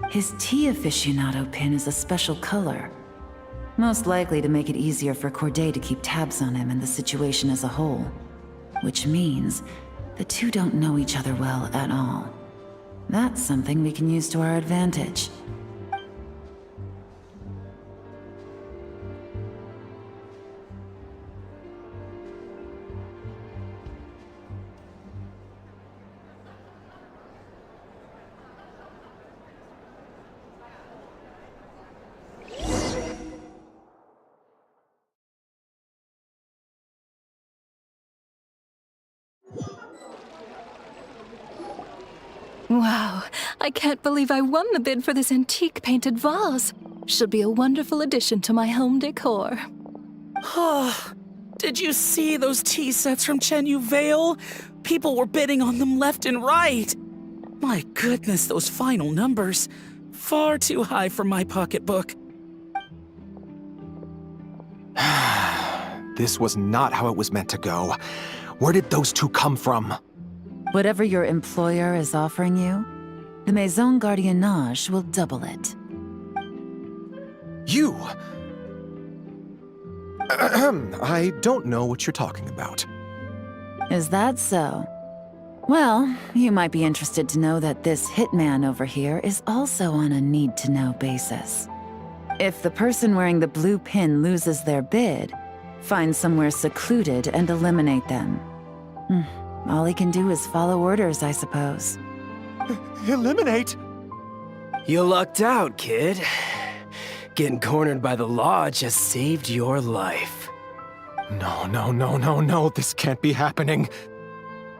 His tea aficionado pin is a special color, most likely to make it easier for Corday to keep tabs on him and the situation as a whole. Which means the two don't know each other well at all. That's something we can use to our advantage. Wow, I can't believe I won the bid for this antique painted vase. She'll be a wonderful addition to my home decor. Did you see those tea sets from Chenyu Vale? People were bidding on them left and right. My goodness, those final numbers. Far too high for my pocketbook. This was not how it was meant to go. Where did those two come from? Whatever your employer is offering you, the Maison Gardiennage will double it. You! I don't know what you're talking about. Is that so? Well, you might be interested to know that this hitman over here is also on a need-to-know basis. If the person wearing the blue pin loses their bid, find somewhere secluded and eliminate them. All he can do is follow orders, I suppose. Eliminate? You lucked out, kid. Getting cornered by the law just saved your life. No, this can't be happening.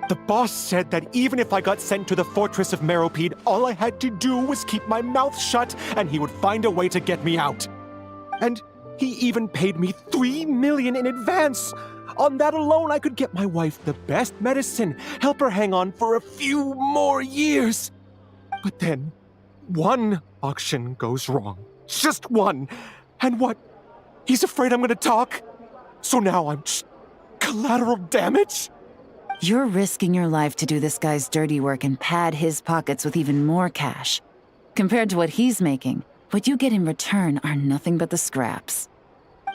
The boss said that even if I got sent to the Fortress of Meropide, all I had to do was keep my mouth shut and he would find a way to get me out. And he even paid me $3 million in advance. On that alone, I could get my wife the best medicine, help her hang on for a few more years. But then, one auction goes wrong. Just one. And what? He's afraid I'm gonna talk? So now I'm just collateral damage? You're risking your life to do this guy's dirty work and pad his pockets with even more cash. Compared to what he's making, what you get in return are nothing but the scraps.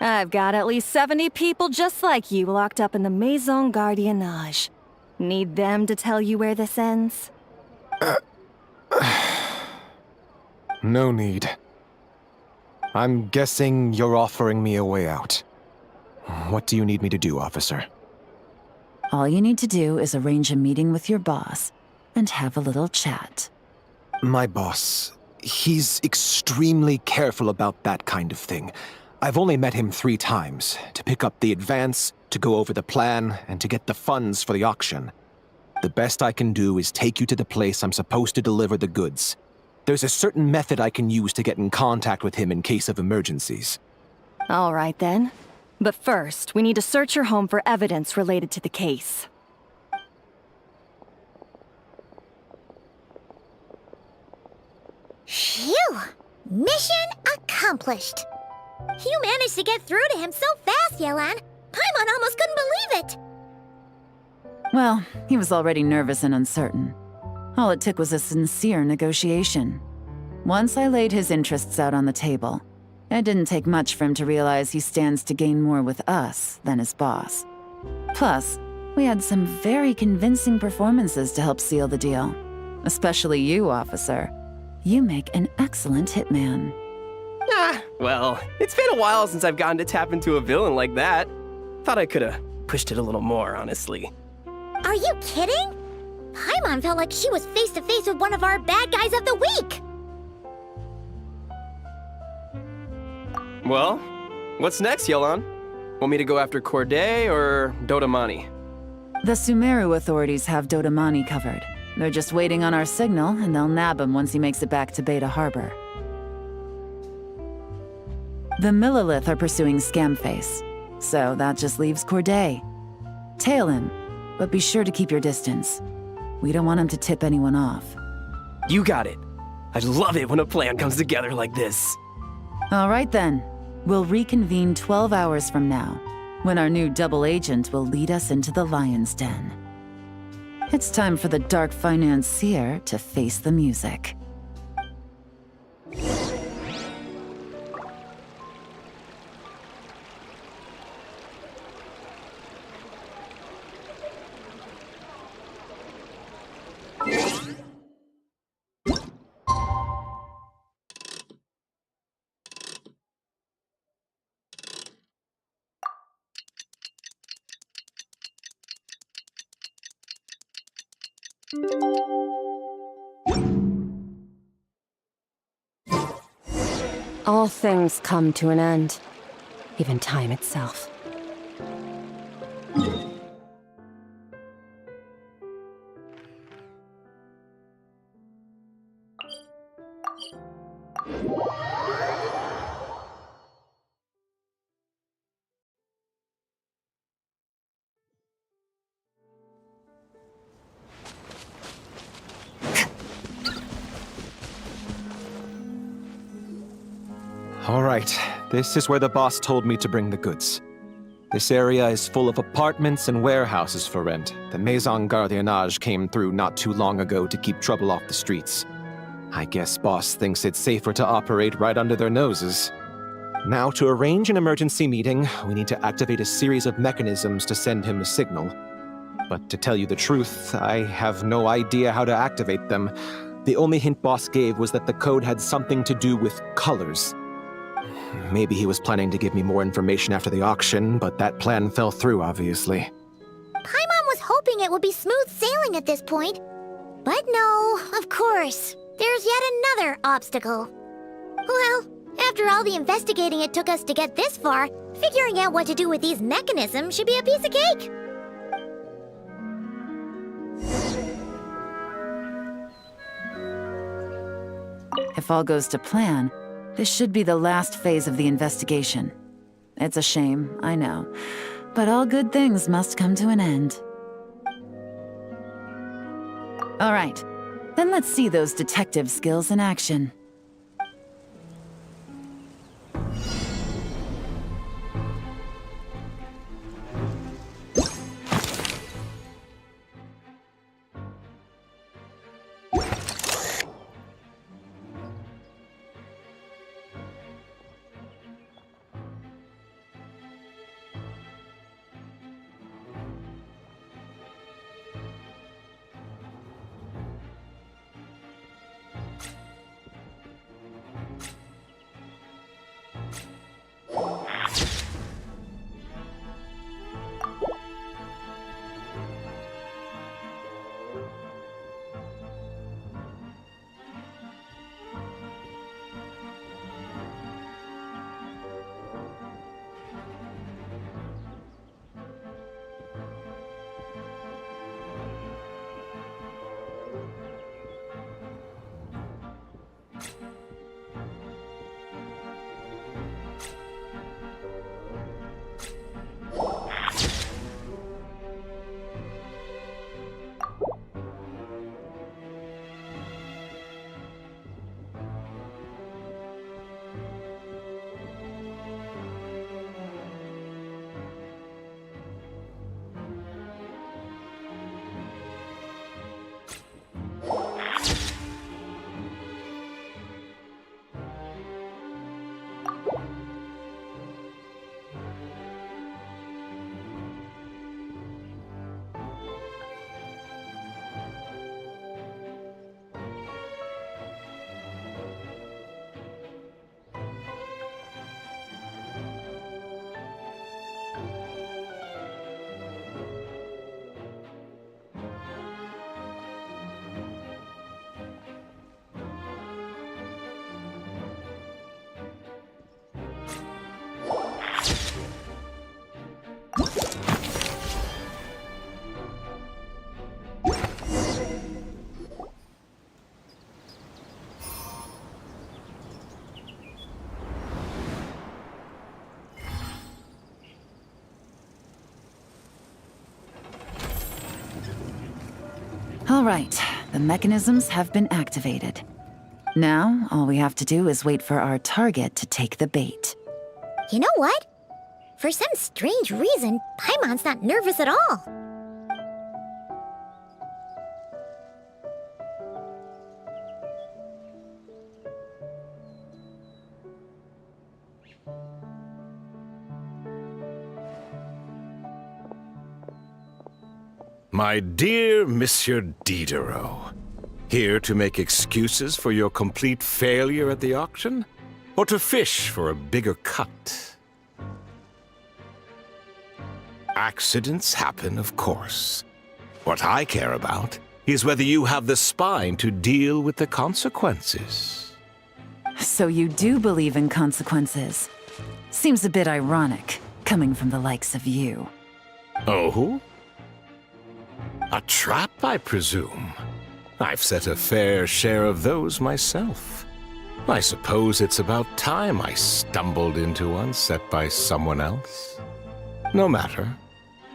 I've got at least 70 people just like you locked up in the Maison Gardiennage. Need them to tell you where this ends? No need. I'm guessing you're offering me a way out. What do you need me to do, officer? All you need to do is arrange a meeting with your boss and have a little chat. My boss, he's extremely careful about that kind of thing. I've only met him 3 times, to pick up the advance, to go over the plan, and to get the funds for the auction. The best I can do is take you to the place I'm supposed to deliver the goods. There's a certain method I can use to get in contact with him in case of emergencies. All right then. But first, we need to search your home for evidence related to the case. Phew! Mission accomplished. You managed to get through to him so fast, Yelan. Paimon almost couldn't believe it. Well, he was already nervous and uncertain. All it took was a sincere negotiation. Once I laid his interests out on the table, it didn't take much for him to realize he stands to gain more with us than his boss. Plus, we had some very convincing performances to help seal the deal. Especially you, officer. You make an excellent hitman. Well, it's been a while since I've gotten to tap into a villain like that. Thought I could've pushed it a little more, honestly. Are you kidding? Paimon felt like she was face to face with one of our bad guys of the week. Well, what's next, Yelan? Want me to go after Corday or Dodamani? The Sumeru authorities have Dodamani covered. They're just waiting on our signal, and they'll nab him once he makes it back to Beta Harbor. The Millilith are pursuing Scamface, so that just leaves Corday. Tail him, but be sure to keep your distance. We don't want him to tip anyone off. You got it. I love it when a plan comes together like this. All right then. We'll reconvene 12 hours from now, when our new double agent will lead us into the Lion's Den. It's time for the dark financier to face the music. All things come to an end, even time itself. All right, this is where the boss told me to bring the goods. This area is full of apartments and warehouses for rent. The Maison Gardiennage came through not too long ago to keep trouble off the streets. I guess boss thinks it's safer to operate right under their noses. Now, to arrange an emergency meeting, we need to activate a series of mechanisms to send him a signal. But to tell you the truth, I have no idea how to activate them. The only hint boss gave was that the code had something to do with colors. Maybe he was planning to give me more information after the auction, but that plan fell through, obviously. Paimon was hoping it would be smooth sailing at this point. But no, of course. There's yet another obstacle. Well, after all the investigating it took us to get this far, figuring out what to do with these mechanisms should be a piece of cake. If all goes to plan, this should be the last phase of the investigation. It's a shame, I know, but all good things must come to an end. All right, then let's see those detective skills in action. All right, the mechanisms have been activated. Now, all we have to do is wait for our target to take the bait. You know what? For some strange reason, Paimon's not nervous at all. My dear Monsieur Diderot, here to make excuses for your complete failure at the auction? Or to fish for a bigger cut? Accidents happen, of course. What I care about is whether you have the spine to deal with the consequences. So you do believe in consequences. Seems a bit ironic, coming from the likes of you. Oh? A trap, I presume. I've set a fair share of those myself. I suppose it's about time I stumbled into one set by someone else. No matter.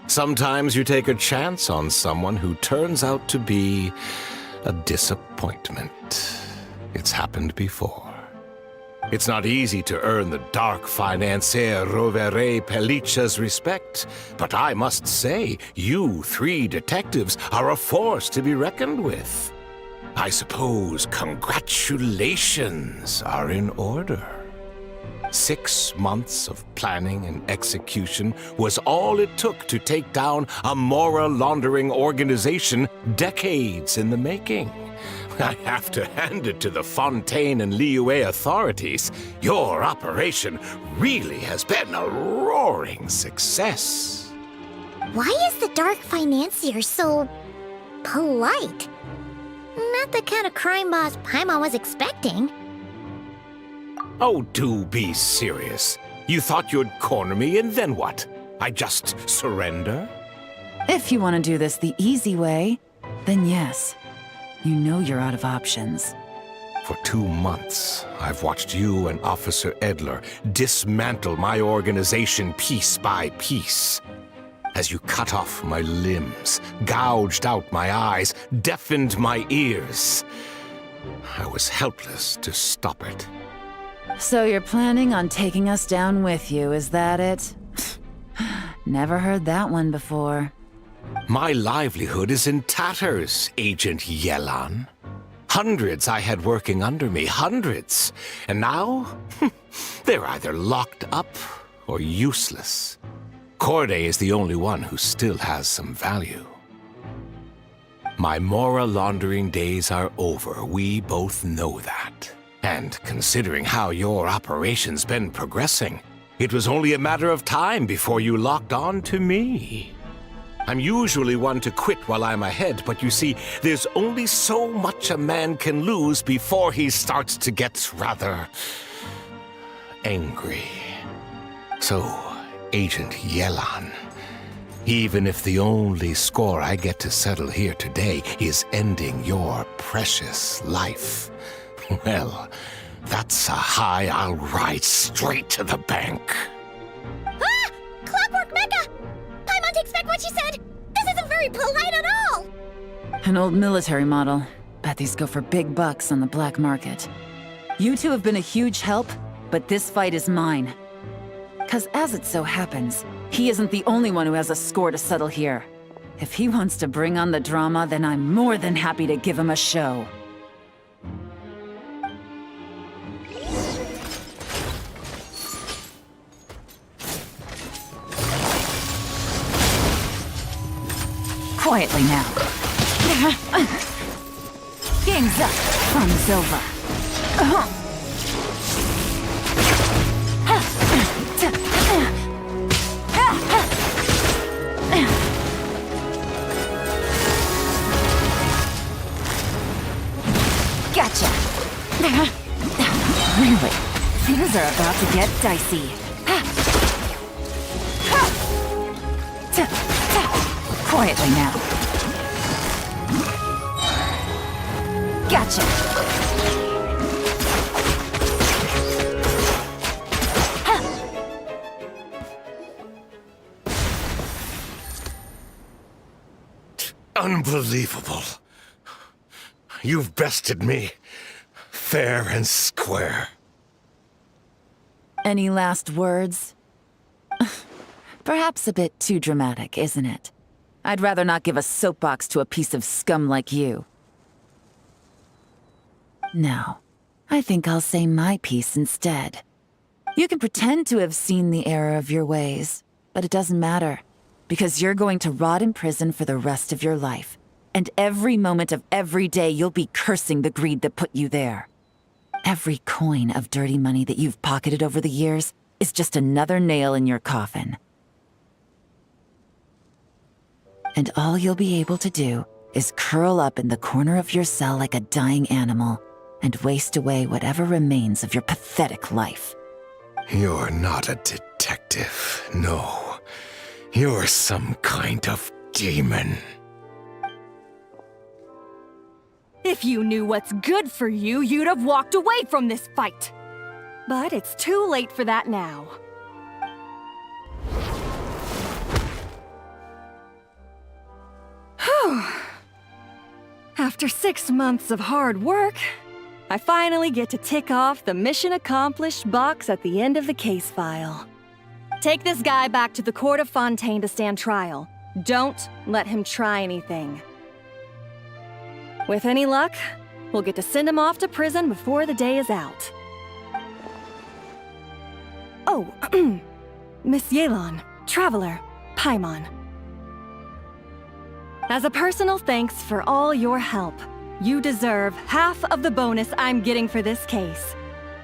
Sometimes you take a chance on someone who turns out to be a disappointment. It's happened before. It's not easy to earn the dark financier Rovere Pelliccia's respect, but I must say, you 3 detectives are a force to be reckoned with. I suppose congratulations are in order. 6 months of planning and execution was all it took to take down a Mora laundering organization decades in the making. I have to hand it to the Fontaine and Liyue authorities. Your operation really has been a roaring success. Why is the Dark Financier so polite? Not the kind of crime boss Paimon was expecting. Oh, do be serious. You thought you'd corner me, and then what? I just surrender? If you want to do this the easy way, then yes. You know you're out of options. For 2 months, I've watched you and Officer Edler dismantle my organization piece by piece. As you cut off my limbs, gouged out my eyes, deafened my ears. I was helpless to stop it. So you're planning on taking us down with you, is that it? Never heard that one before. My livelihood is in tatters, Agent Yelan. Hundreds I had working under me, hundreds. And now, they're either locked up or useless. Corday is the only one who still has some value. My Mora laundering days are over, we both know that. And considering how your operation's been progressing, it was only a matter of time before you locked on to me. I'm usually one to quit while I'm ahead, but you see, there's only so much a man can lose before he starts to get rather angry. So, Agent Yelan, even if the only score I get to settle here today is ending your precious life, well, that's a high I'll ride straight to the bank. Ah! Clockwork Mecha! Paimon takes back what she said! This isn't very polite at all! An old military model. Bet these go for big bucks on the black market. You two have been a huge help, but this fight is mine. 'Cause as it so happens, he isn't the only one who has a score to settle here. If he wants to bring on the drama, then I'm more than happy to give him a show. Quietly now. Game's up. Fun's over. Gotcha. Really? Things are about to get dicey. Quietly now. Gotcha. Unbelievable. You've bested me, fair and square. Any last words? Perhaps a bit too dramatic, isn't it? I'd rather not give a soapbox to a piece of scum like you. No, I think I'll say my piece instead. You can pretend to have seen the error of your ways, but it doesn't matter, because you're going to rot in prison for the rest of your life. And every moment of every day you'll be cursing the greed that put you there. Every coin of dirty money that you've pocketed over the years is just another nail in your coffin. And all you'll be able to do is curl up in the corner of your cell like a dying animal and waste away whatever remains of your pathetic life. You're not a detective, no. You're some kind of demon. If you knew what's good for you, you'd have walked away from this fight. But it's too late for that now. Whew. After 6 months of hard work, I finally get to tick off the mission accomplished box at the end of the case file. Take this guy back to the court of Fontaine to stand trial. Don't let him try anything. With any luck, we'll get to send him off to prison before the day is out. Oh, Miss Yelan, Traveler, Paimon. As a personal thanks for all your help, you deserve half of the bonus I'm getting for this case.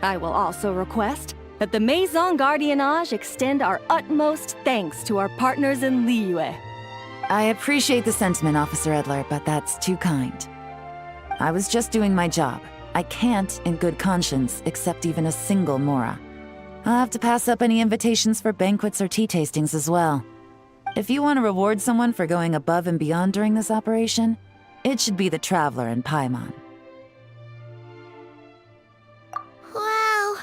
I will also request that the Maison Gardiennage extend our utmost thanks to our partners in Liyue. I appreciate the sentiment, Officer Edler, but that's too kind. I was just doing my job. I can't, in good conscience, accept even a single Mora. I'll have to pass up any invitations for banquets or tea tastings as well. If you want to reward someone for going above and beyond during this operation, it should be the Traveler and Paimon. Wow.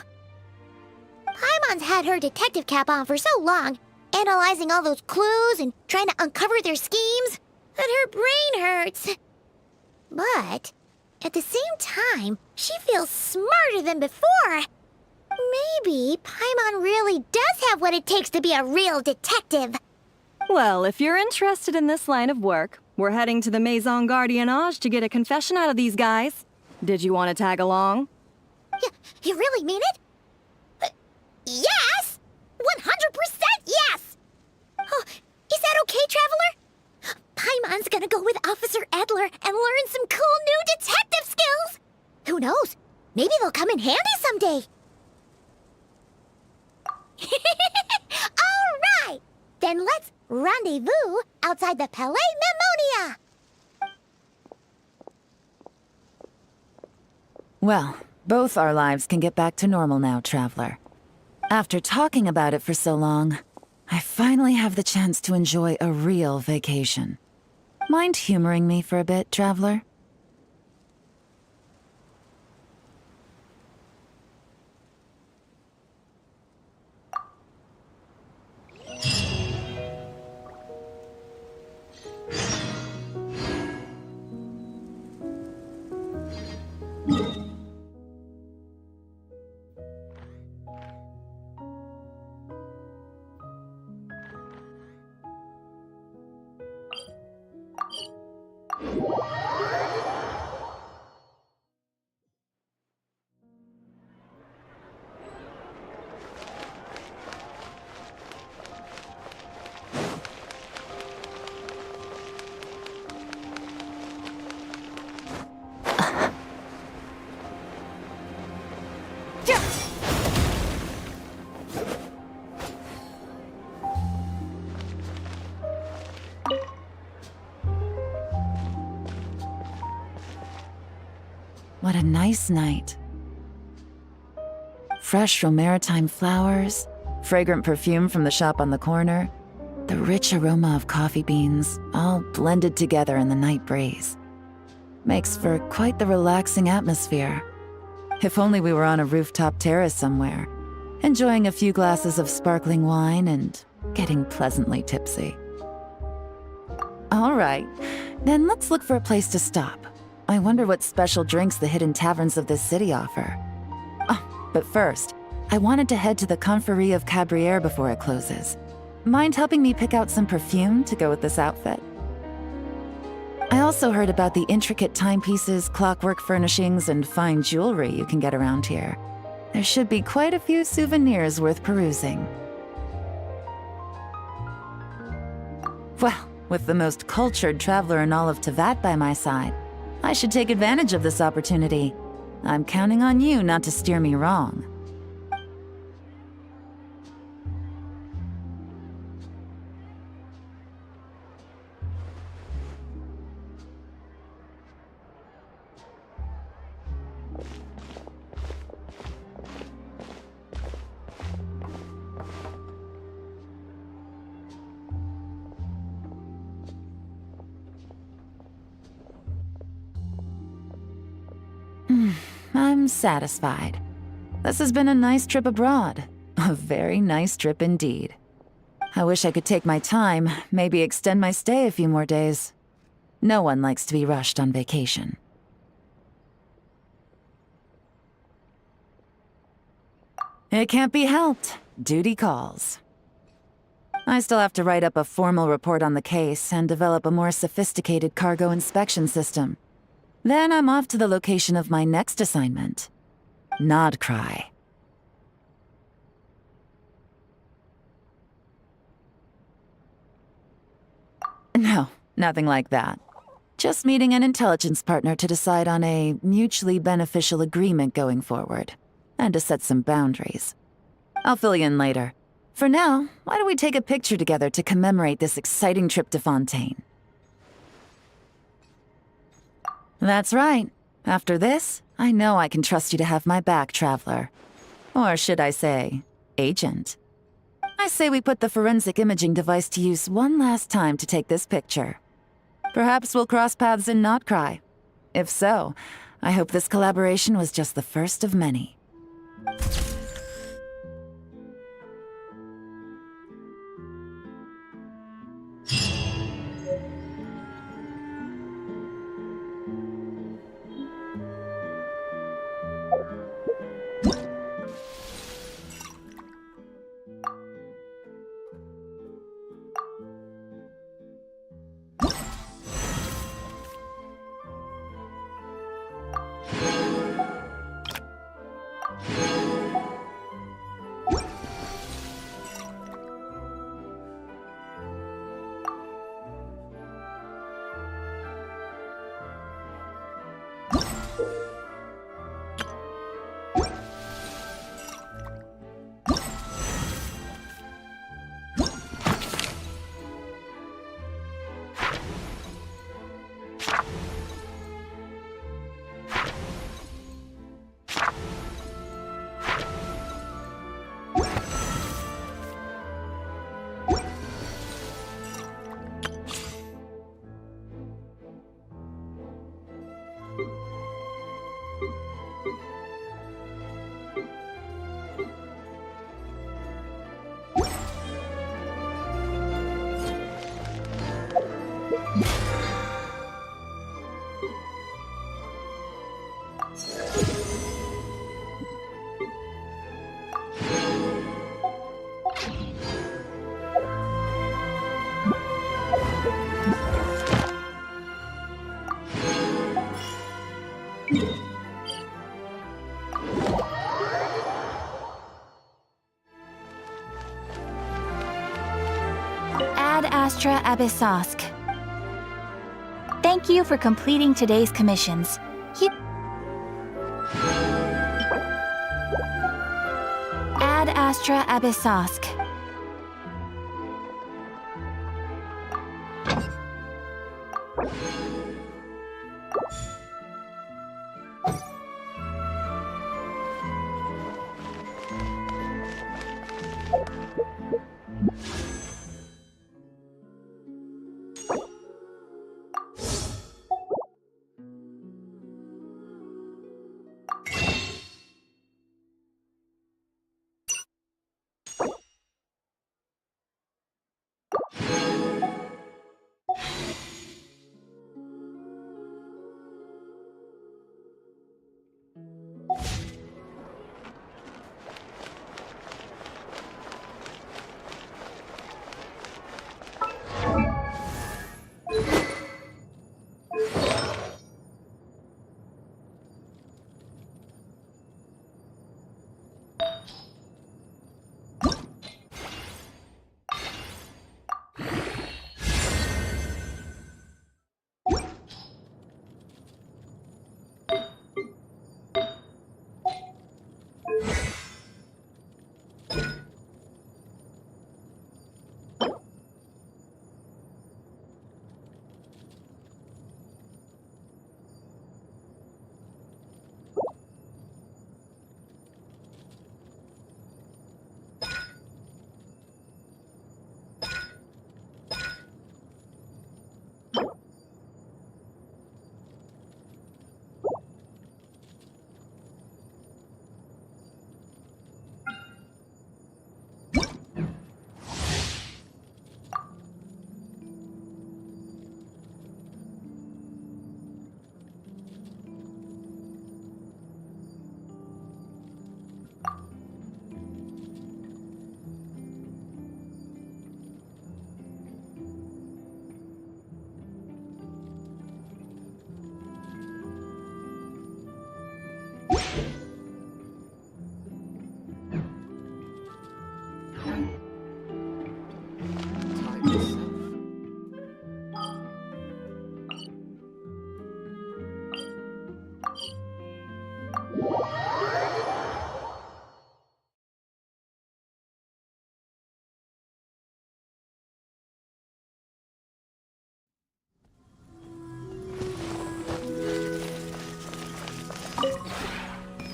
Paimon's had her detective cap on for so long, analyzing all those clues and trying to uncover their schemes, that her brain hurts. But at the same time, she feels smarter than before. Maybe Paimon really does have what it takes to be a real detective. Well, if you're interested in this line of work, we're heading to the Maison Gardiennage to get a confession out of these guys. Did you want to tag along? You really mean it? Yes! 100% yes! Oh, is that okay, Traveler? Paimon's gonna go with Officer Edler and learn some cool new detective skills! Who knows? Maybe they'll come in handy someday. All right! Then let's rendezvous outside the Palais Memonia! Well, both our lives can get back to normal now, Traveler. After talking about it for so long, I finally have the chance to enjoy a real vacation. Mind humoring me for a bit, Traveler? What a nice night. Fresh from maritime flowers, fragrant perfume from the shop on the corner, the rich aroma of coffee beans, all blended together in the night breeze. Makes for quite the relaxing atmosphere. If only we were on a rooftop terrace somewhere, enjoying a few glasses of sparkling wine and getting pleasantly tipsy. All right, then let's look for a place to stop. I wonder what special drinks the hidden taverns of this city offer. Oh, but first, I wanted to head to the Confrérie of Cabrières before it closes. Mind helping me pick out some perfume to go with this outfit? I also heard about the intricate timepieces, clockwork furnishings, and fine jewelry you can get around here. There should be quite a few souvenirs worth perusing. Well, with the most cultured traveler in all of Tevat by my side, I should take advantage of this opportunity. I'm counting on you not to steer me wrong. I'm satisfied. This has been a nice trip abroad. A very nice trip indeed. I wish I could take my time, maybe extend my stay a few more days. No one likes to be rushed on vacation. It can't be helped. Duty calls. I still have to write up a formal report on the case and develop a more sophisticated cargo inspection system. Then I'm off to the location of my next assignment. Nodcry. No, nothing like that. Just meeting an intelligence partner to decide on a mutually beneficial agreement going forward, and to set some boundaries. I'll fill you in later. For now, why don't we take a picture together to commemorate this exciting trip to Fontaine? That's right. After this, I know I can trust you to have my back, Traveler. Or should I say, Agent. I say we put the forensic imaging device to use one last time to take this picture. Perhaps we'll cross paths in Nodcry. If so, I hope this collaboration was just the first of many. Ad Astra Abyssosk. Thank you for completing today's commissions. Ad Astra Abyssosk.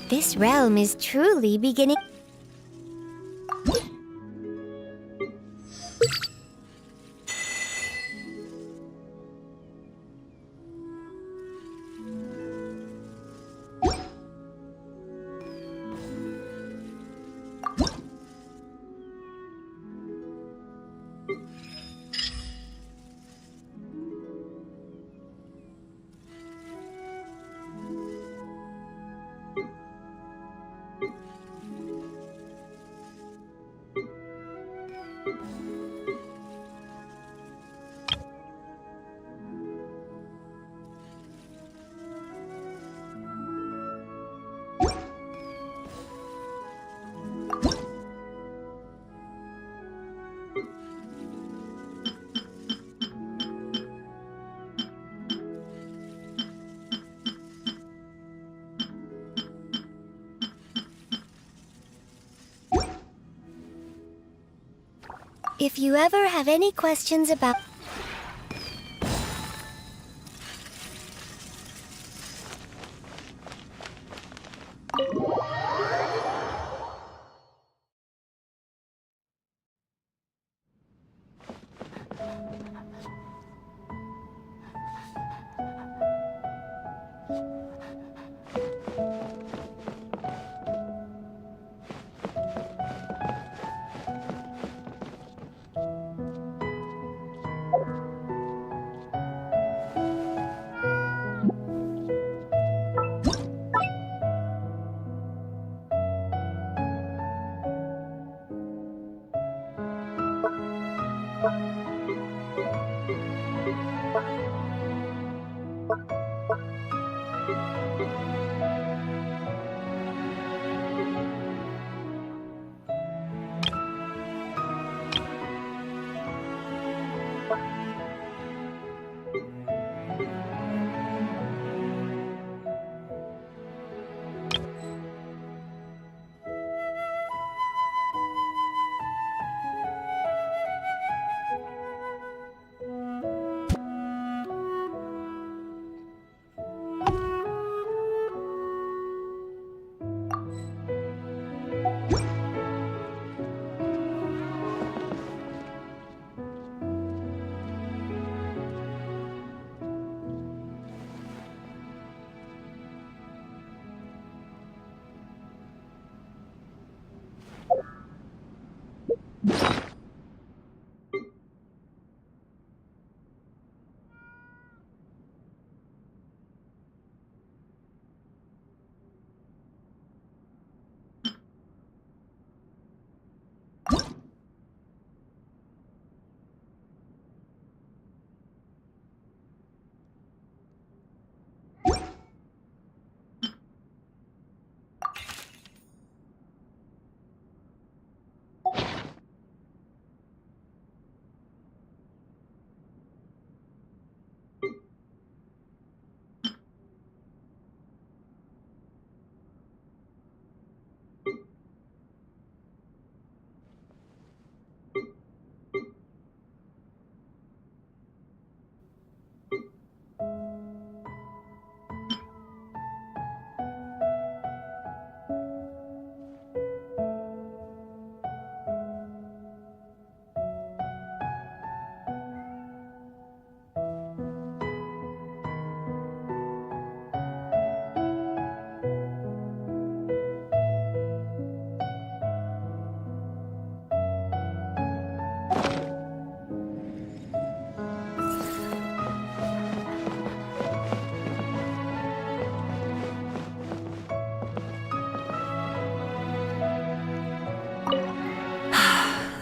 This realm is truly beginning. If you ever have any questions about...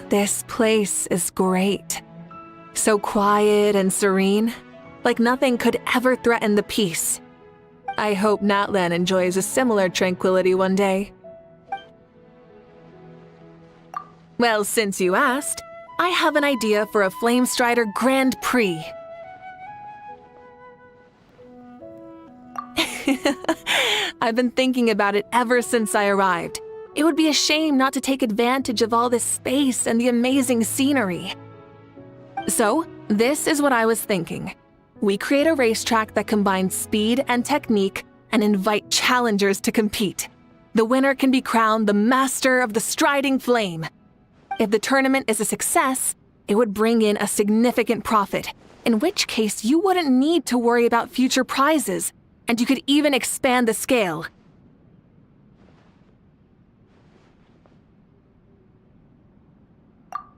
This place is great. So quiet and serene, like nothing could ever threaten the peace. I hope Natlan enjoys a similar tranquility one day. Well, since you asked, I have an idea for a Flamestrider Grand Prix. I've been thinking about it ever since I arrived. It would be a shame not to take advantage of all this space and the amazing scenery. So, this is what I was thinking. We create a racetrack that combines speed and technique and invite challengers to compete. The winner can be crowned the Master of the Striding Flame. If the tournament is a success, it would bring in a significant profit, in which case you wouldn't need to worry about future prizes, and you could even expand the scale.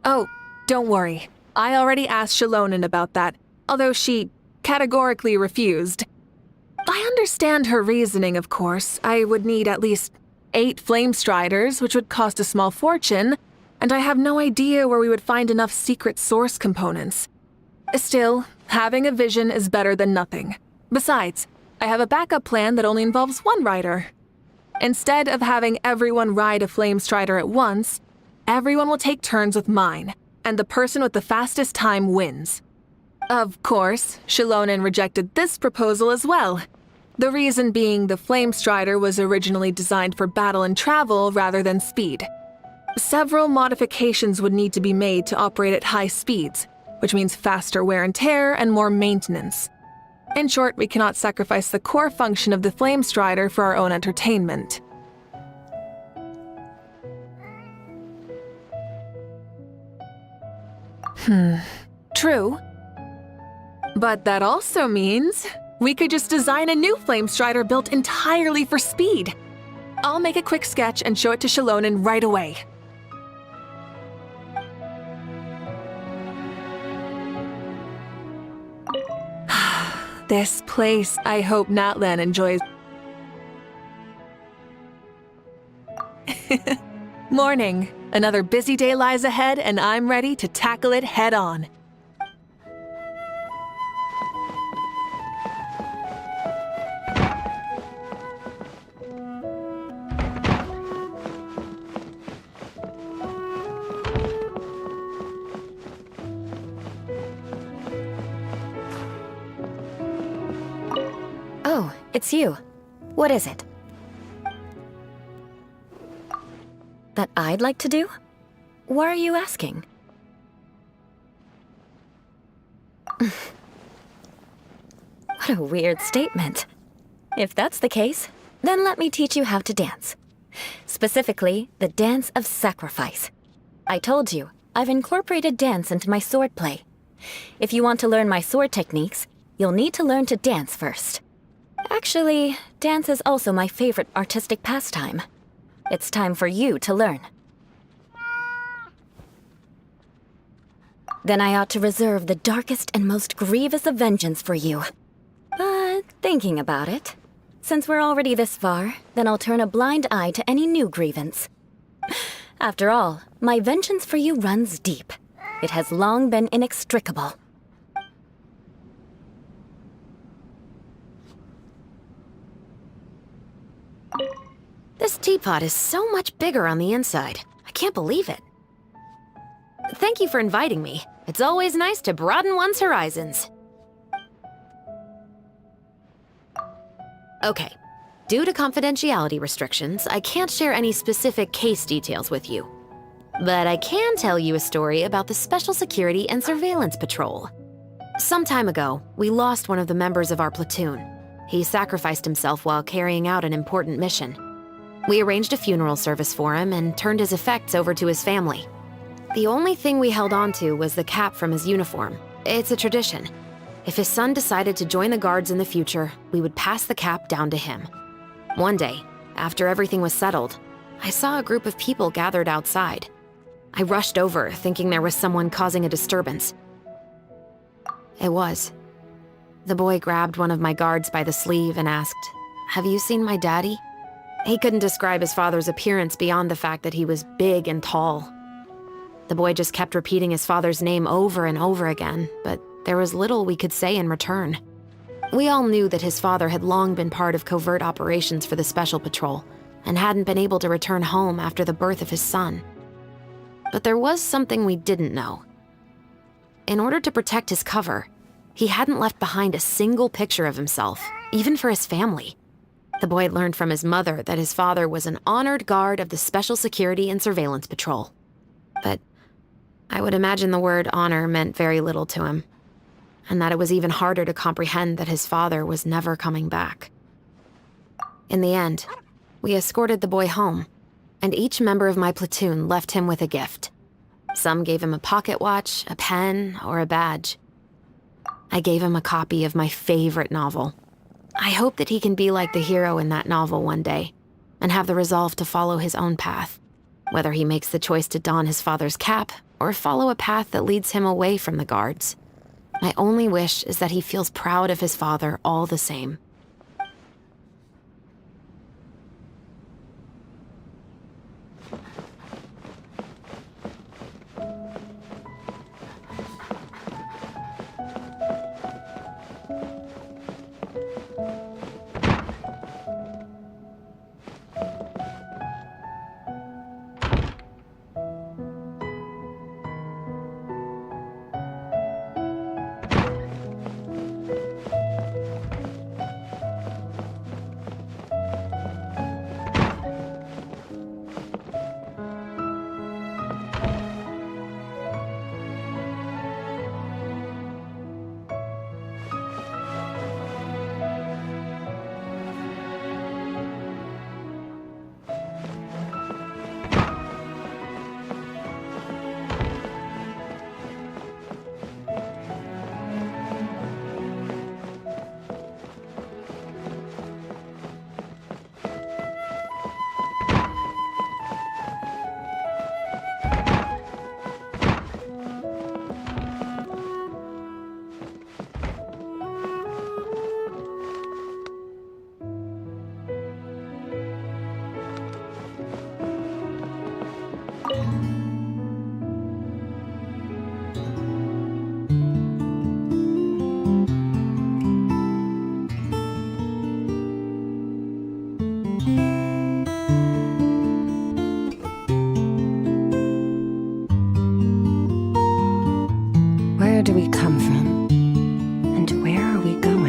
Oh, don't worry. I already asked Shalonen about that, although she categorically refused. I understand her reasoning, of course. I would need at least 8 flame striders, which would cost a small fortune, and I have no idea where we would find enough secret source components. Still, having a vision is better than nothing. Besides, I have a backup plan that only involves one rider. Instead of having everyone ride a flame strider at once, everyone will take turns with mine, and the person with the fastest time wins. Of course, Shalonen rejected this proposal as well. The reason being the flame strider was originally designed for battle and travel rather than speed. Several modifications would need to be made to operate at high speeds, which means faster wear and tear and more maintenance. In short, we cannot sacrifice the core function of the flame strider for our own entertainment. True. But that also means we could just design a new flame strider built entirely for speed. I'll make a quick sketch and show it to Shalonen right away. This place, I hope Natlan enjoys. Morning. Another busy day lies ahead, and I'm ready to tackle it head on. Oh, it's you. What is it? That I'd like to do? Why are you asking? What a weird statement. If that's the case, then let me teach you how to dance. Specifically, the dance of sacrifice. I told you, I've incorporated dance into my swordplay. If you want to learn my sword techniques, you'll need to learn to dance first. Actually, dance is also my favorite artistic pastime. It's time for you to learn. Then I ought to reserve the darkest and most grievous of vengeance for you. But thinking about it, since we're already this far, then I'll turn a blind eye to any new grievance. After all, my vengeance for you runs deep. It has long been inextricable. This teapot is so much bigger on the inside. I can't believe it. Thank you for inviting me. It's always nice to broaden one's horizons. Okay. Due to confidentiality restrictions, I can't share any specific case details with you. But I can tell you a story about the Special Security and Surveillance Patrol. Some time ago, we lost one of the members of our platoon. He sacrificed himself while carrying out an important mission. We arranged a funeral service for him and turned his effects over to his family. The only thing we held on to was the cap from his uniform. It's a tradition. If his son decided to join the guards in the future, we would pass the cap down to him. One day, after everything was settled, I saw a group of people gathered outside. I rushed over, thinking there was someone causing a disturbance. It was. The boy grabbed one of my guards by the sleeve and asked, "Have you seen my daddy?" He couldn't describe his father's appearance beyond the fact that he was big and tall. The boy just kept repeating his father's name over and over again, but there was little we could say in return. We all knew that his father had long been part of covert operations for the Special Patrol and hadn't been able to return home after the birth of his son. But there was something we didn't know. In order to protect his cover, he hadn't left behind a single picture of himself, even for his family. The boy learned from his mother that his father was an honored guard of the Special Security and Surveillance Patrol. But I would imagine the word honor meant very little to him, and that it was even harder to comprehend that his father was never coming back. In the end, we escorted the boy home, and each member of my platoon left him with a gift. Some gave him a pocket watch, a pen, or a badge. I gave him a copy of my favorite novel. I hope that he can be like the hero in that novel one day, and have the resolve to follow his own path, whether he makes the choice to don his father's cap or follow a path that leads him away from the guards. My only wish is that he feels proud of his father all the same. Where do we come from? And where are we going?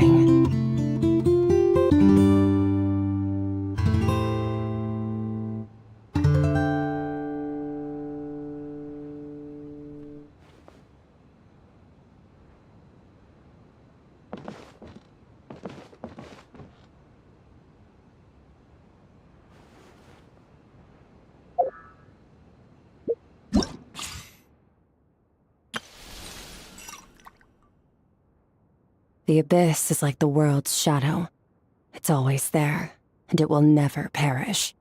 The abyss is like the world's shadow. It's always there, and it will never perish.